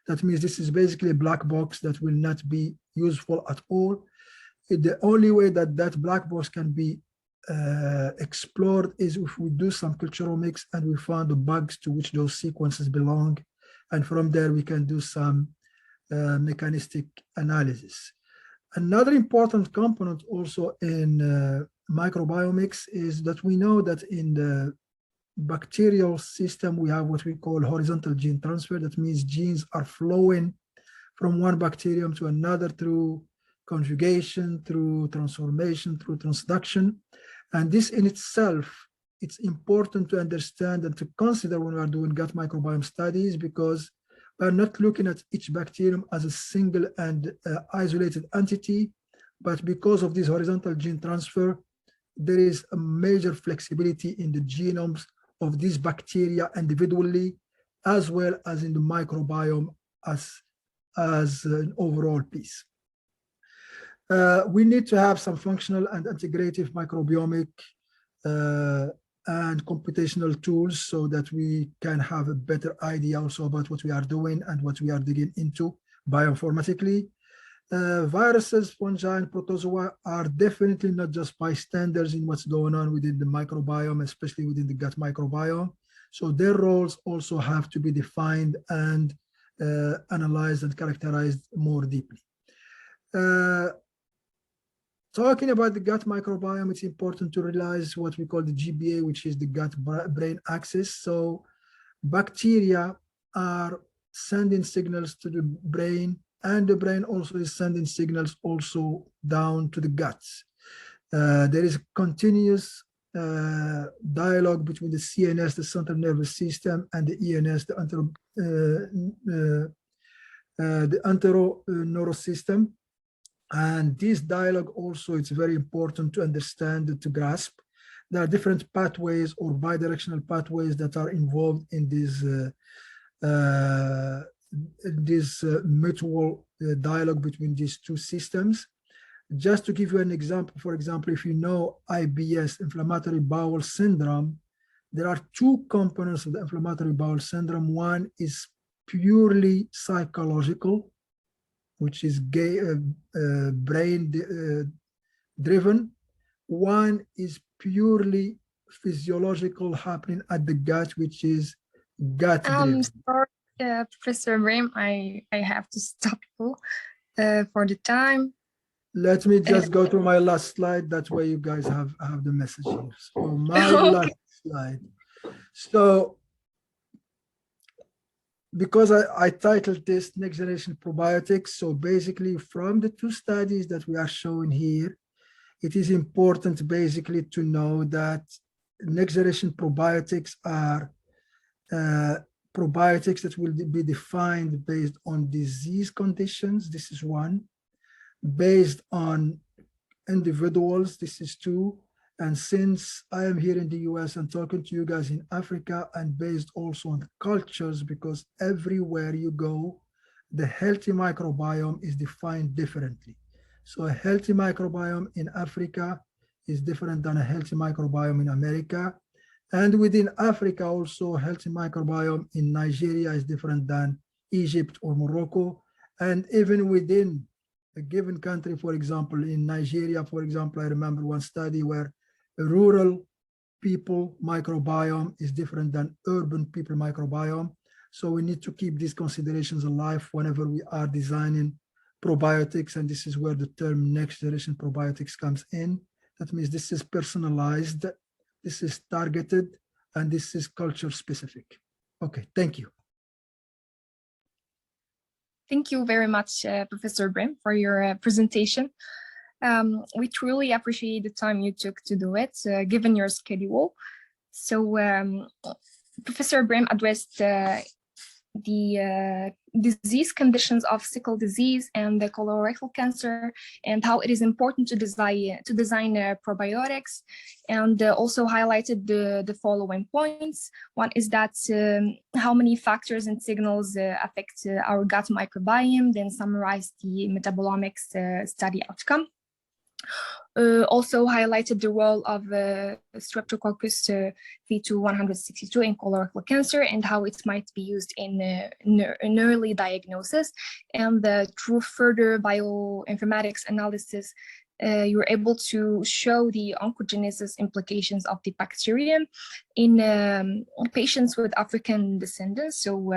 That means this is basically a black box that will not be useful at all. The only way that that black box can be explored is if we do some culturomics and we find the bugs to which those sequences belong. And from there, we can do some mechanistic analysis. Another important component also in microbiomics is that we know that in the bacterial system, we have what we call horizontal gene transfer. That means genes are flowing from one bacterium to another through conjugation, through transformation, through transduction. And this in itself, it's important to understand and to consider when we are doing gut microbiome studies, because we're not looking at each bacterium as a single and isolated entity, but because of this horizontal gene transfer, there is a major flexibility in the genomes of these bacteria individually, as well as in the microbiome as an overall piece. We need to have some functional and integrative microbiomic and computational tools so that we can have a better idea also about what we are doing and what we are digging into bioinformatically. Viruses, fungi, and protozoa are definitely not just bystanders in what's going on within the microbiome, especially within the gut microbiome. So their roles also have to be defined and analyzed and characterized more deeply. Talking about the gut microbiome, it's important to realize what we call the GBA, which is the gut-brain axis. So bacteria are sending signals to the brain, and the brain also is sending signals also down to the guts. There is a continuous dialogue between the CNS, the central nervous system, and the ENS, the enteroneurosystem system. And this dialogue also, it's very important to understand, to grasp. There are different pathways or bidirectional pathways that are involved in this mutual dialogue between these two systems. Just to give you an example, for example, if you know IBS, inflammatory bowel syndrome, there are two components of the inflammatory bowel syndrome. One is purely psychological, which is brain driven. One is purely physiological, happening at the gut, which is gut driven. Sorry, Professor Brim, I have to stop you for the time. Let me just go to my last slide. That way you guys have the message here. So my last slide. So because I titled this Next Generation Probiotics, so basically from the two studies that we are showing here, it is important basically to know that Next Generation Probiotics are probiotics that will be defined based on disease conditions. This is one. Based on individuals, this is two. And since I am here in the US and talking to you guys in Africa, and based also on the cultures, because everywhere you go, the healthy microbiome is defined differently. So a healthy microbiome in Africa is different than a healthy microbiome in America. And within Africa also, healthy microbiome in Nigeria is different than Egypt or Morocco. And even within a given country, for example, in Nigeria, for example, I remember one study where a rural people microbiome is different than urban people microbiome. So we need to keep these considerations alive whenever we are designing probiotics, and this is where the term next generation probiotics comes in. That means this is personalized, this is targeted, and this is culture specific. Okay, thank you. Thank you very much, Professor Brim, for your presentation. We truly appreciate the time you took to do it, given your schedule. So Professor Brim addressed the disease conditions of sickle disease and the colorectal cancer, and how it is important to design probiotics, and also highlighted the following points. One is that how many factors and signals affect our gut microbiome, then summarized the metabolomics study outcome. Also highlighted the role of Streptococcus V2-162 in colorectal cancer and how it might be used in an early diagnosis. And through further bioinformatics analysis, you were able to show the oncogenesis implications of the bacterium in patients with African descendants. So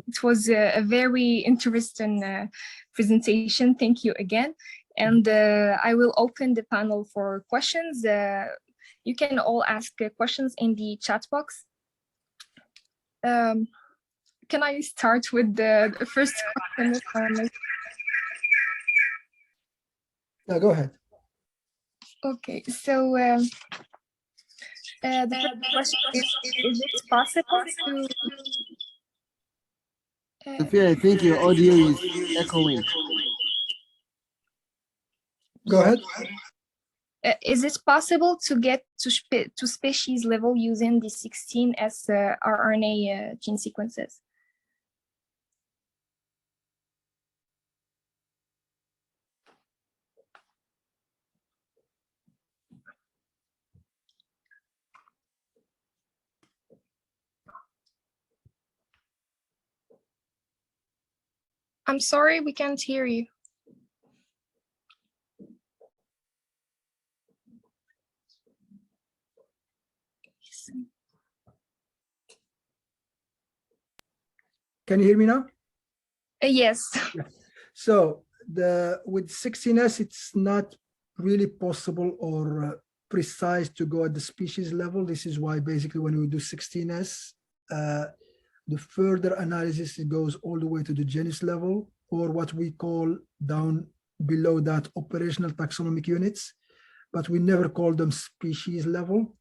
it was a very interesting presentation. Thank you again. And I will open the panel for questions. You can all ask questions in the chat box. Can I start with the first question? Yeah, go ahead. Okay, so the first question is it possible to... Sophia, I think your audio is echoing. Go ahead. Is it possible to get to species level using the 16S RNA gene sequences? I'm sorry, we can't hear you. Can you hear me now? Yes. Yeah. So with 16S, it's not really possible or precise to go at the species level. This is why basically when we do 16S, the further analysis, it goes all the way to the genus level, or what we call down below that operational taxonomic units, but we never call them species level.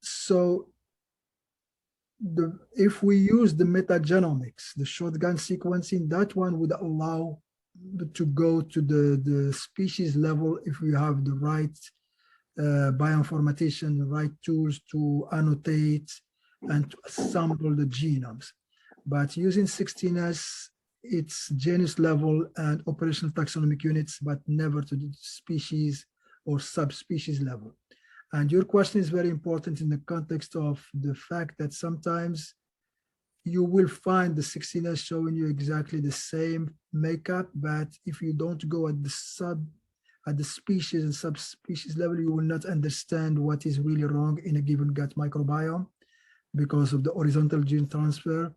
So if we use the metagenomics, the shotgun sequencing, that one would allow to go to the species level if we have the right bioinformatician, the right tools to annotate and to assemble the genomes. But using 16S, it's genus level and operational taxonomic units, but never to the species or subspecies level. And your question is very important in the context of the fact that sometimes you will find the 16S showing you exactly the same makeup, but if you don't go at the species and subspecies level, you will not understand what is really wrong in a given gut microbiome because of the horizontal gene transfer.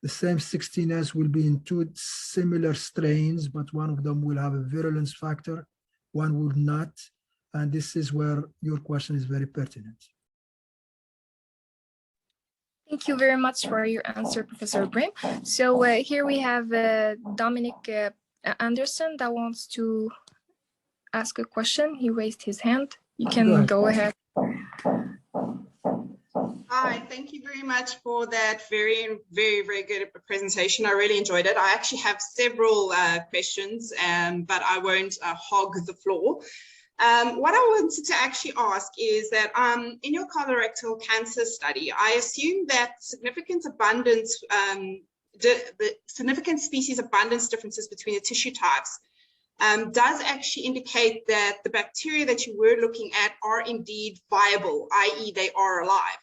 The same 16S will be in two similar strains, but one of them will have a virulence factor, one will not. And this is where your question is very pertinent. Thank you very much for your answer, Professor Brim. So here we have Dominic Anderson that wants to ask a question. He raised his hand. You can go ahead. Hi, thank you very much for that very good presentation. I really enjoyed it. I actually have several questions, but I won't hog the floor. What I wanted to actually ask is that in your colorectal cancer study, I assume that significant abundance, the significant species abundance differences between the tissue types does actually indicate that the bacteria that you were looking at are indeed viable, i.e. they are alive.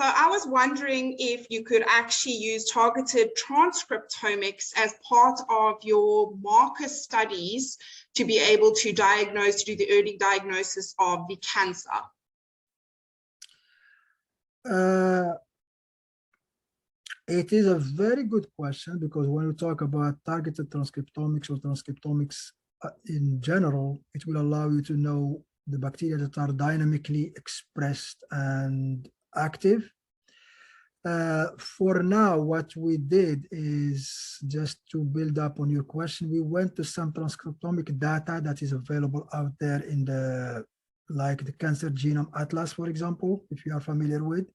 So I was wondering if you could actually use targeted transcriptomics as part of your marker studies to be able to diagnose, to do the early diagnosis of the cancer. It is a very good question, because when we talk about targeted transcriptomics or transcriptomics in general, it will allow you to know the bacteria that are dynamically expressed and active. For now, what we did is, just to build up on your question, we went to some transcriptomic data that is available out there in the, like the Cancer Genome Atlas, for example, if you are familiar with.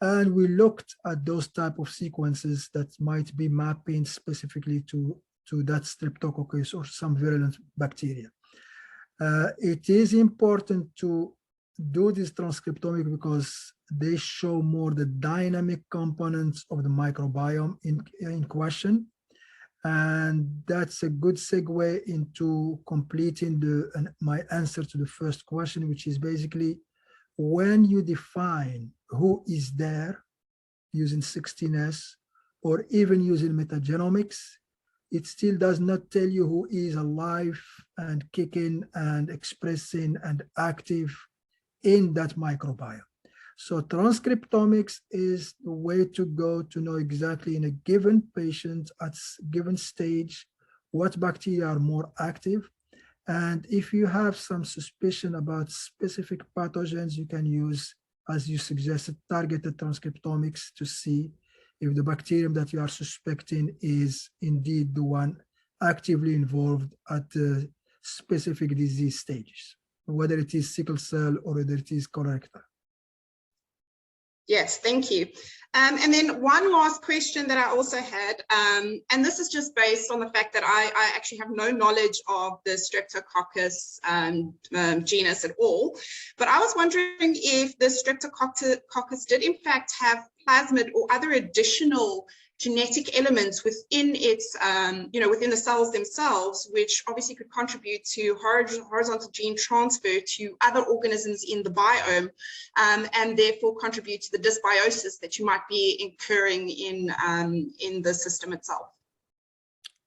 And we looked at those type of sequences that might be mapping specifically to that Streptococcus or some virulent bacteria. It is important to do this transcriptomic because they show more the dynamic components of the microbiome in question. And that's a good segue into completing my answer to the first question, which is basically, when you define who is there using 16S or even using metagenomics, it still does not tell you who is alive and kicking and expressing and active in that microbiome. So transcriptomics is the way to go to know exactly in a given patient at given stage what bacteria are more active. And if you have some suspicion about specific pathogens, you can use, as you suggested, targeted transcriptomics to see if the bacterium that you are suspecting is indeed the one actively involved at the specific disease stages, whether it is sickle cell or whether it is colorectal. Yes, thank you. And then one last question that I also had, and this is just based on the fact that I actually have no knowledge of the Streptococcus genus at all, but I was wondering if the Streptococcus did in fact have plasmid or other additional genetic elements within its, within the cells themselves, which obviously could contribute to horizontal gene transfer to other organisms in the biome, and therefore contribute to the dysbiosis that you might be incurring in the system itself.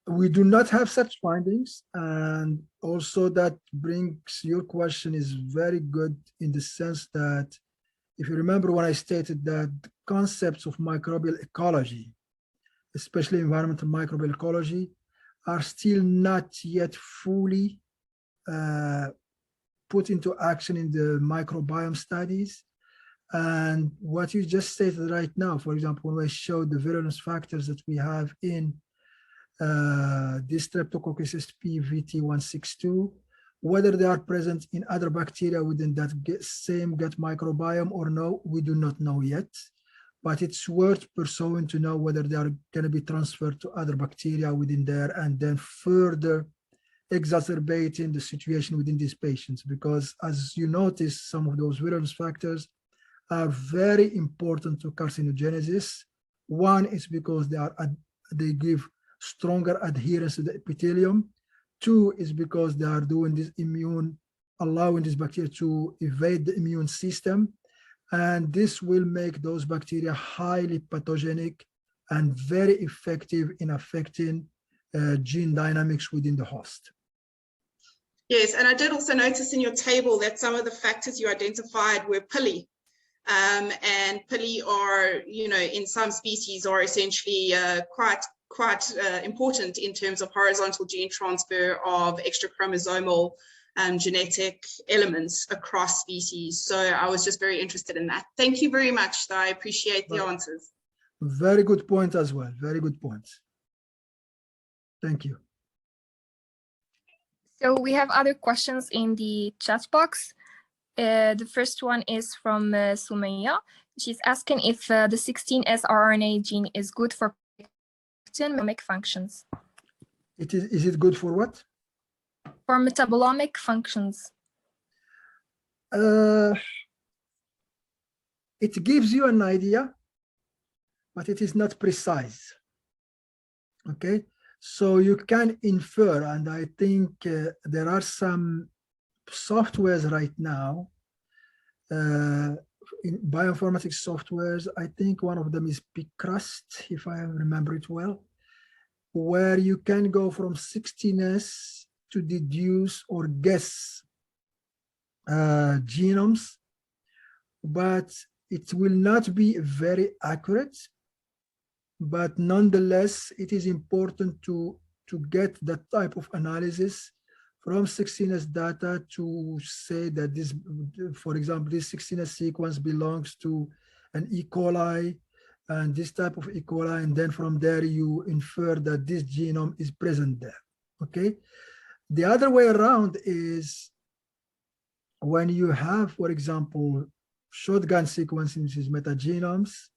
We do not have such findings, and also that brings your question is very good in the sense that, if you remember when I stated that the concepts of microbial ecology, especially environmental microbial ecology, are still not yet fully put into action in the microbiome studies. And what you just stated right now, for example, when I showed the virulence factors that we have in this Streptococcus sp VT162, whether they are present in other bacteria within that same gut microbiome or no, we do not know yet. But it's worth pursuing to know whether they are going to be transferred to other bacteria within there and then further exacerbating the situation within these patients. Because as you notice, some of those virulence factors are very important to carcinogenesis. One is because they give stronger adherence to the epithelium. Two is because they are doing this allowing this bacteria to evade the immune system. And this will make those bacteria highly pathogenic and very effective in affecting gene dynamics within the host. Yes, and I did also notice in your table that some of the factors you identified were pili. And pili are, in some species are essentially quite important in terms of horizontal gene transfer of extra chromosomal genetic elements across species. So I was just very interested in that. Thank you very much. I appreciate the answers. Very good point as well. Very good points. Thank you. So we have other questions in the chat box. The first one is from Sumaya. She's asking if the 16S rRNA gene is good for metabolomic functions. Is it good for what? For metabolomic functions. It gives you an idea, but it is not precise. Okay, so you can infer, and I think there are some softwares right now in bioinformatics softwares, I think one of them is PCRUST, if I remember it well, where you can go from 16S to deduce or guess genomes, but it will not be very accurate. But nonetheless, it is important to get that type of analysis from 16S data to say that this, for example, this 16S sequence belongs to an E. coli and this type of E. coli, and then from there you infer that this genome is present there, okay? The other way around is when you have, for example, shotgun sequencing, which is metagenomes,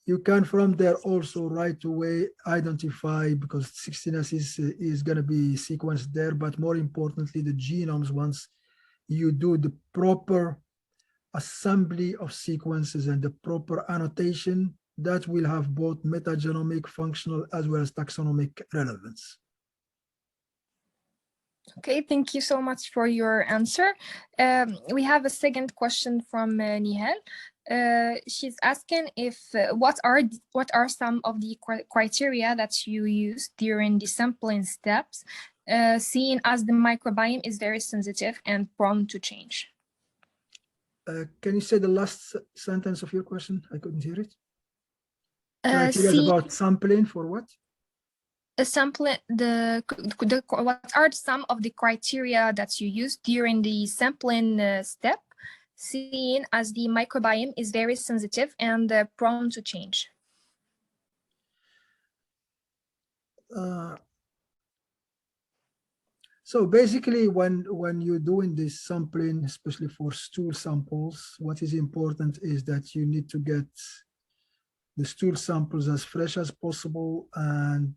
you can from there also right away identify, because 16S is going to be sequenced there, but more importantly, the genomes, once you do the proper assembly of sequences and the proper annotation, that will have both metagenomic, functional, as well as taxonomic relevance. Okay, thank you so much for your answer. We have a second question from Nihal. She's asking if what are some of the criteria that you use during the sampling steps, seeing as the microbiome is very sensitive and prone to change? Can you say the last sentence of your question? I couldn't hear it. Criteria about sampling for what? Sampling what are some of the criteria that you use during the sampling step, seeing as the microbiome is very sensitive and prone to change? So basically, when you're doing this sampling, especially for stool samples, what is important is that you need to get the stool samples as fresh as possible, and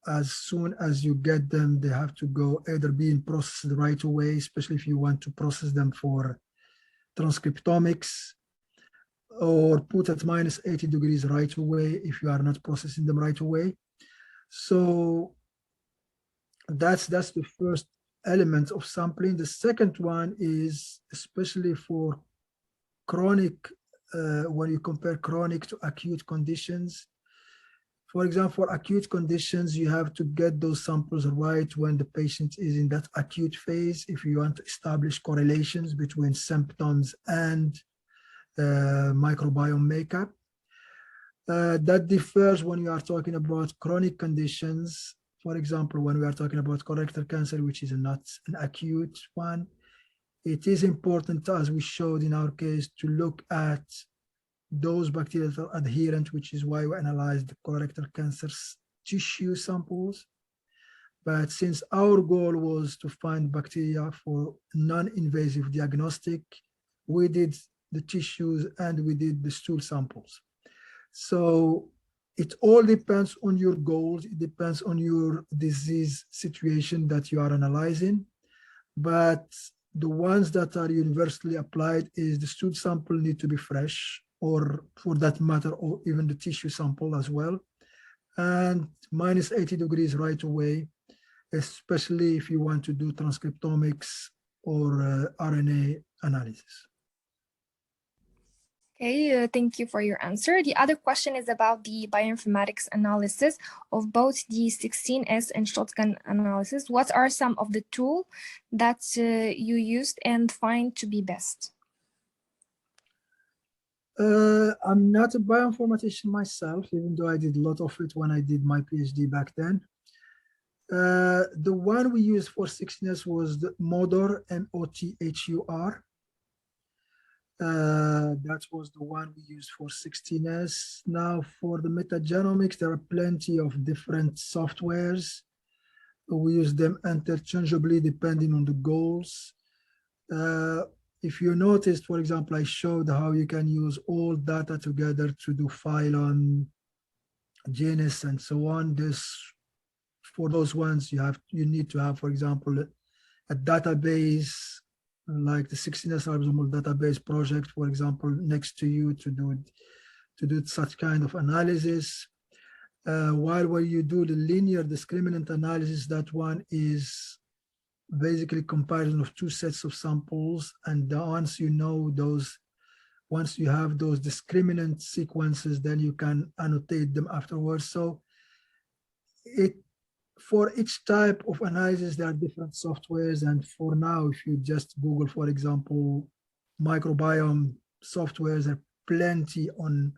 as soon as you get them, they have to go either being processed right away, especially if you want to process them for transcriptomics, or put at minus 80 degrees right away if you are not processing them right away. So that's the first element of sampling. The second one is especially for chronic, when you compare chronic to acute conditions. For example, for acute conditions, you have to get those samples right when the patient is in that acute phase if you want to establish correlations between symptoms and microbiome makeup. That differs when you are talking about chronic conditions. For example, when we are talking about colorectal cancer, which is not an acute one, it is important, as we showed in our case, to look at those bacteria that are adherent, which is why we analyzed the colorectal cancer's tissue samples. But since our goal was to find bacteria for non-invasive diagnostic, we did the tissues and we did the stool samples. So it all depends on your goals. It depends on your disease situation that you are analyzing. But the ones that are universally applied is the stool sample need to be fresh, or for that matter, or even the tissue sample as well. And minus 80 degrees right away, especially if you want to do transcriptomics or RNA analysis. Okay, thank you for your answer. The other question is about the bioinformatics analysis of both the 16S and shotgun analysis. What are some of the tools that you used and find to be best? I'm not a bioinformatician myself, even though I did a lot of it when I did my PhD back then. The one we used for 16S was the Mothur, M-O-T-H-U-R. That was the one we used for 16S. Now for the metagenomics, there are plenty of different softwares. We use them interchangeably depending on the goals. If you noticed, for example, I showed how you can use all data together to do phylum, genus, and so on. For those ones, you need to have, for example, a database like the 16S ribosomal database project, for example, next to you to do such kind of analysis. While when you do the linear discriminant analysis, that one is basically comparison of two sets of samples, and once you know those once you have those discriminant sequences, then you can annotate them afterwards. So for each type of analysis, there are different softwares. And for now, if you just Google, for example, microbiome softwares, there are plenty on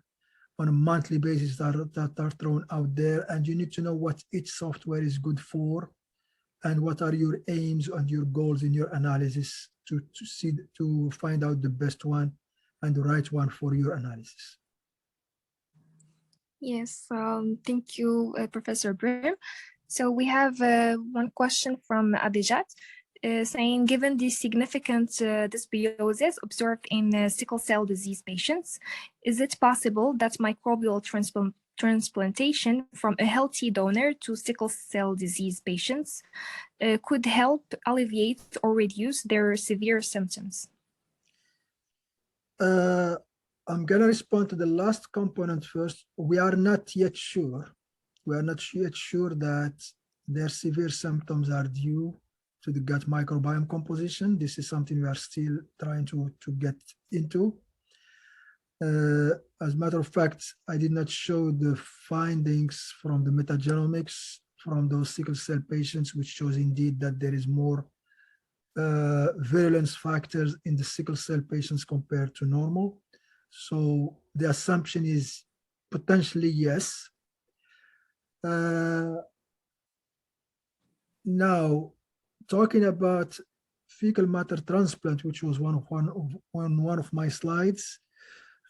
a monthly basis that are thrown out there. And you need to know what each software is good for and what are your aims and your goals in your analysis to find out the best one and the right one for your analysis. Yes, thank you, Professor Brim. So we have one question from Abijat saying, given the significant dysbiosis observed in sickle cell disease patients, is it possible that microbial transplantation from a healthy donor to sickle cell disease patients could help alleviate or reduce their severe symptoms? I'm going to respond to the last component first. We are not yet sure. We are not yet sure that their severe symptoms are due to the gut microbiome composition. This is something we are still trying to get into. As a matter of fact, I did not show the findings from the metagenomics from those sickle cell patients, which shows indeed that there is more virulence factors in the sickle cell patients compared to normal. So the assumption is potentially yes. Now, talking about fecal matter transplant, which was one of my slides,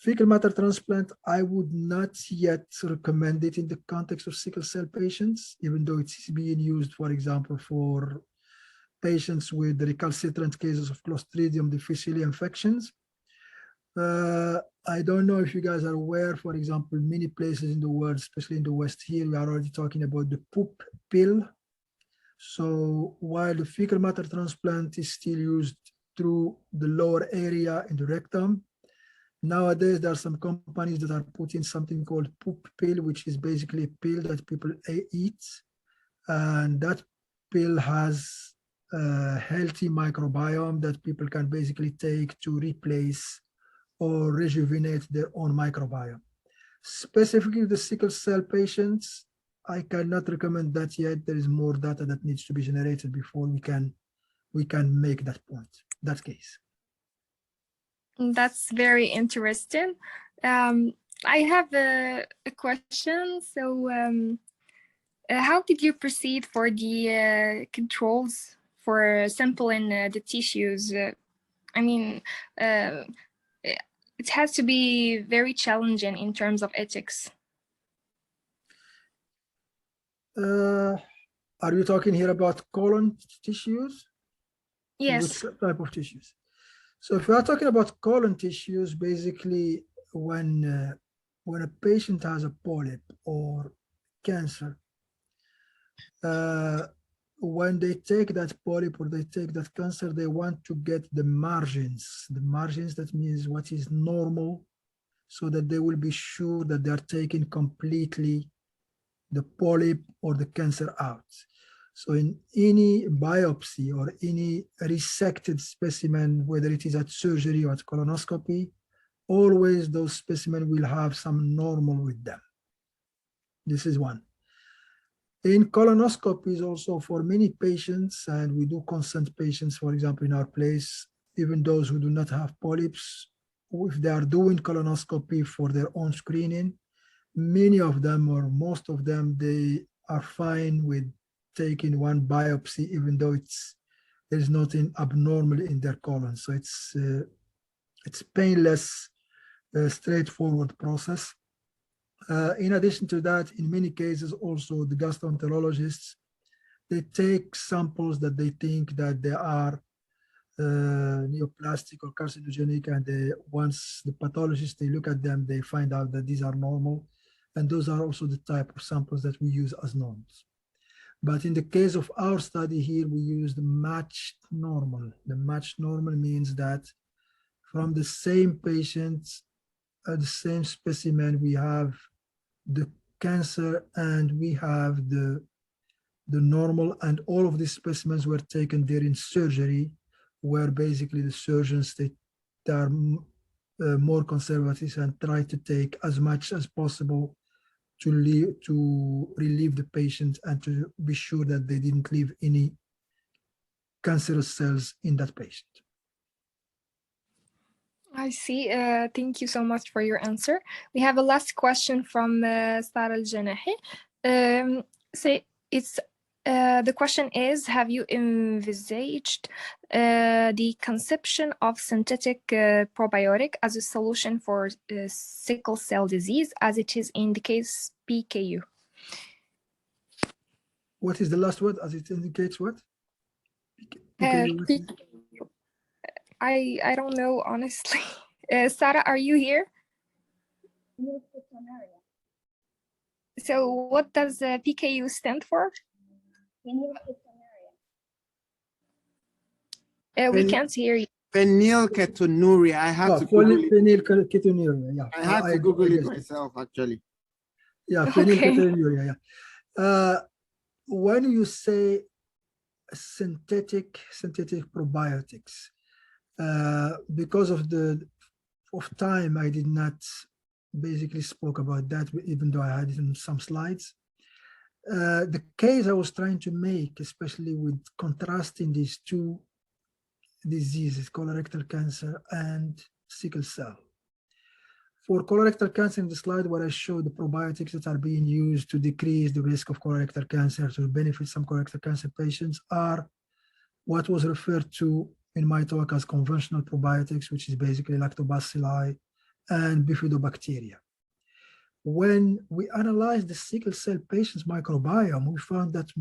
fecal matter transplant, I would not yet recommend it in the context of sickle cell patients, even though it's being used, for example, for patients with recalcitrant cases of Clostridium difficile infections. I don't know if you guys are aware, for example, many places in the world, especially in the West here, we are already talking about the poop pill. So while the fecal matter transplant is still used through the lower area in the rectum, nowadays there are some companies that are putting something called poop pill, which is basically a pill that people eat. And that pill has a healthy microbiome that people can basically take to replace or rejuvenate their own microbiome. Specifically the sickle cell patients, I cannot recommend that yet. There is more data that needs to be generated before we can make that point, that case. That's very interesting. I have a question. So how did you proceed for the controls for sampling the tissues? I mean, it has to be very challenging in terms of ethics. Are you talking here about colon tissues? Yes. Which type of tissues? So if we are talking about colon tissues, basically when a patient has a polyp or cancer, when they take that polyp or they take that cancer, they want to get the margins. The margins, that means what is normal, so that they will be sure that they are taking completely the polyp or the cancer out. So in any biopsy or any resected specimen, whether it is at surgery or at colonoscopy, always those specimens will have some normal with them. This is one. In colonoscopies also for many patients, and we do consent patients, for example, in our place, even those who do not have polyps, if they are doing colonoscopy for their own screening, many of them or most of them, they are fine with taking one biopsy, even though there's nothing abnormal in their colon. So it's painless, straightforward process. In addition to that, in many cases, also the gastroenterologists, they take samples that they think that they are neoplastic or carcinogenic, and once the pathologists, they look at them, they find out that these are normal. And those are also the type of samples that we use as norms. But in the case of our study here, we used matched normal. The matched normal means that from the same patient, the same specimen, we have the cancer and we have the normal, and all of these specimens were taken during surgery, where basically the surgeons, they are more conservative and try to take as much as possible to relieve the patient and to be sure that they didn't leave any cancerous cells in that patient. I see. Thank you so much for your answer. We have a last question from Sarah Al-Janahi. The question is, have you envisaged the conception of synthetic probiotic as a solution for sickle cell disease, as it is in the case PKU? What is the last word as it indicates what? PKU. I don't know, honestly. Sarah, are you here? So what does PKU stand for? We can't hear you. Phenylketonuria. I have to Google it. Phenylketonuria, yeah. I had to Google it myself, actually. Yeah, phenylketonuria, yeah. When you say synthetic probiotics, because of time, I did not basically spoke about that, even though I had it in some slides. The case I was trying to make, especially with contrasting these two diseases, colorectal cancer and sickle cell. For colorectal cancer, in the slide where I showed the probiotics that are being used to decrease the risk of colorectal cancer, to benefit some colorectal cancer patients, are what was referred to in my talk as conventional probiotics, which is basically lactobacilli and bifidobacteria. When we analyzed the sickle cell patients' microbiome, we found that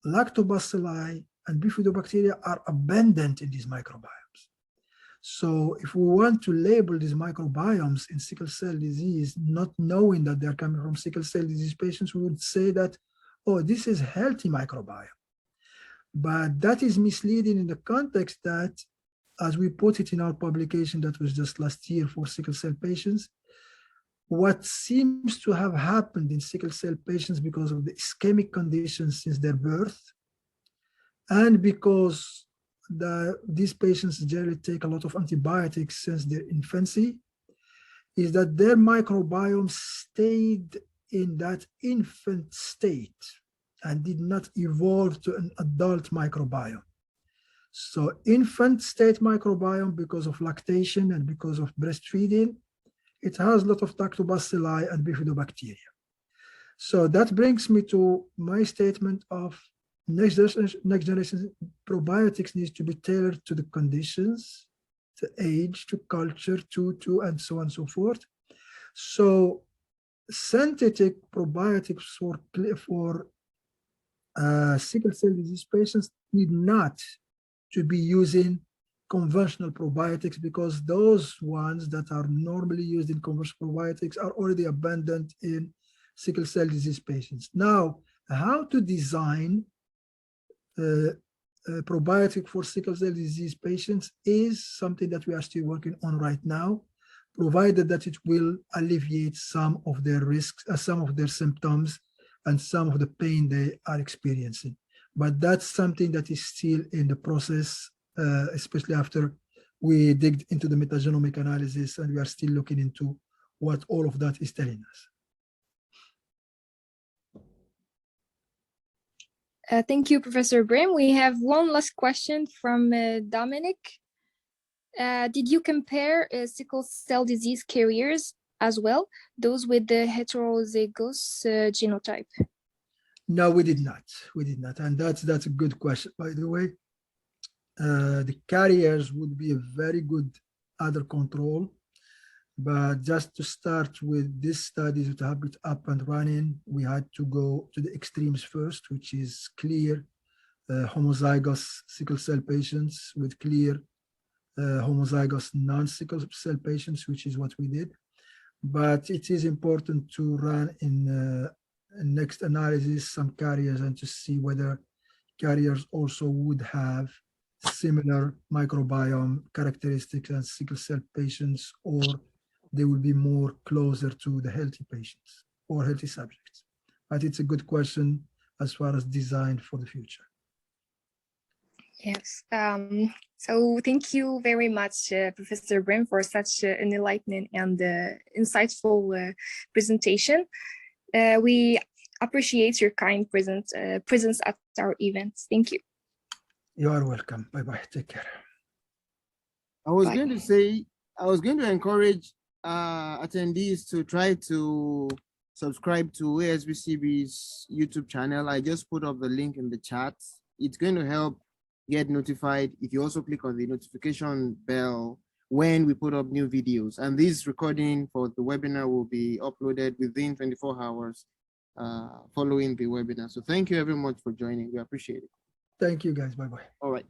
lactobacilli and bifidobacteria are abundant in these microbiomes. So if we want to label these microbiomes in sickle cell disease, not knowing that they're coming from sickle cell disease patients, we would say that, oh, this is healthy microbiome. But that is misleading in the context that, as we put it in our publication that was just last year for sickle cell patients, what seems to have happened in sickle cell patients because of the ischemic conditions since their birth, and because these patients generally take a lot of antibiotics since their infancy, is that their microbiome stayed in that infant state and did not evolve to an adult microbiome. So infant state microbiome, because of lactation and because of breastfeeding, it has a lot of lactobacilli and bifidobacteria. So that brings me to my statement of next generation probiotics needs to be tailored to the conditions, to age, to culture, to and so on and so forth. So synthetic probiotics for sickle cell disease patients need not to be using conventional probiotics, because those ones that are normally used in conventional probiotics are already abundant in sickle cell disease patients. Now, how to design a probiotic for sickle cell disease patients is something that we are still working on right now, provided that it will alleviate some of their risks, some of their symptoms, and some of the pain they are experiencing. But that's something that is still in the process, especially after we digged into the metagenomic analysis, and we are still looking into what all of that is telling us. Thank you, Professor Brim. We have one last question from Dominic. Did you compare sickle cell disease carriers as well, those with the heterozygous genotype? No, we did not. We did not. And that's a good question, by the way. The carriers would be a very good other control. But just to start with this study to have it up and running, we had to go to the extremes first, which is clear homozygous sickle cell patients with clear homozygous non-sickle cell patients, which is what we did. But it is important to run in next analysis some carriers and to see whether carriers also would have similar microbiome characteristics as sickle cell patients, or they will be more closer to the healthy patients or healthy subjects. But it's a good question as far as design for the future. Yes. So thank you very much, Professor Brim, for such an enlightening and insightful presentation. We appreciate your kind presence at our events. Thank you. You are welcome. Bye-bye. Take care. I was Bye. going to say, I was going to encourage attendees to try to subscribe to ASBCB's YouTube channel. I just put up the link in the chat. It's going to help get notified if you also click on the notification bell when we put up new videos. And this recording for the webinar will be uploaded within 24 hours following the webinar. So thank you very much for joining. We appreciate it. Thank you, guys. Bye-bye. All right.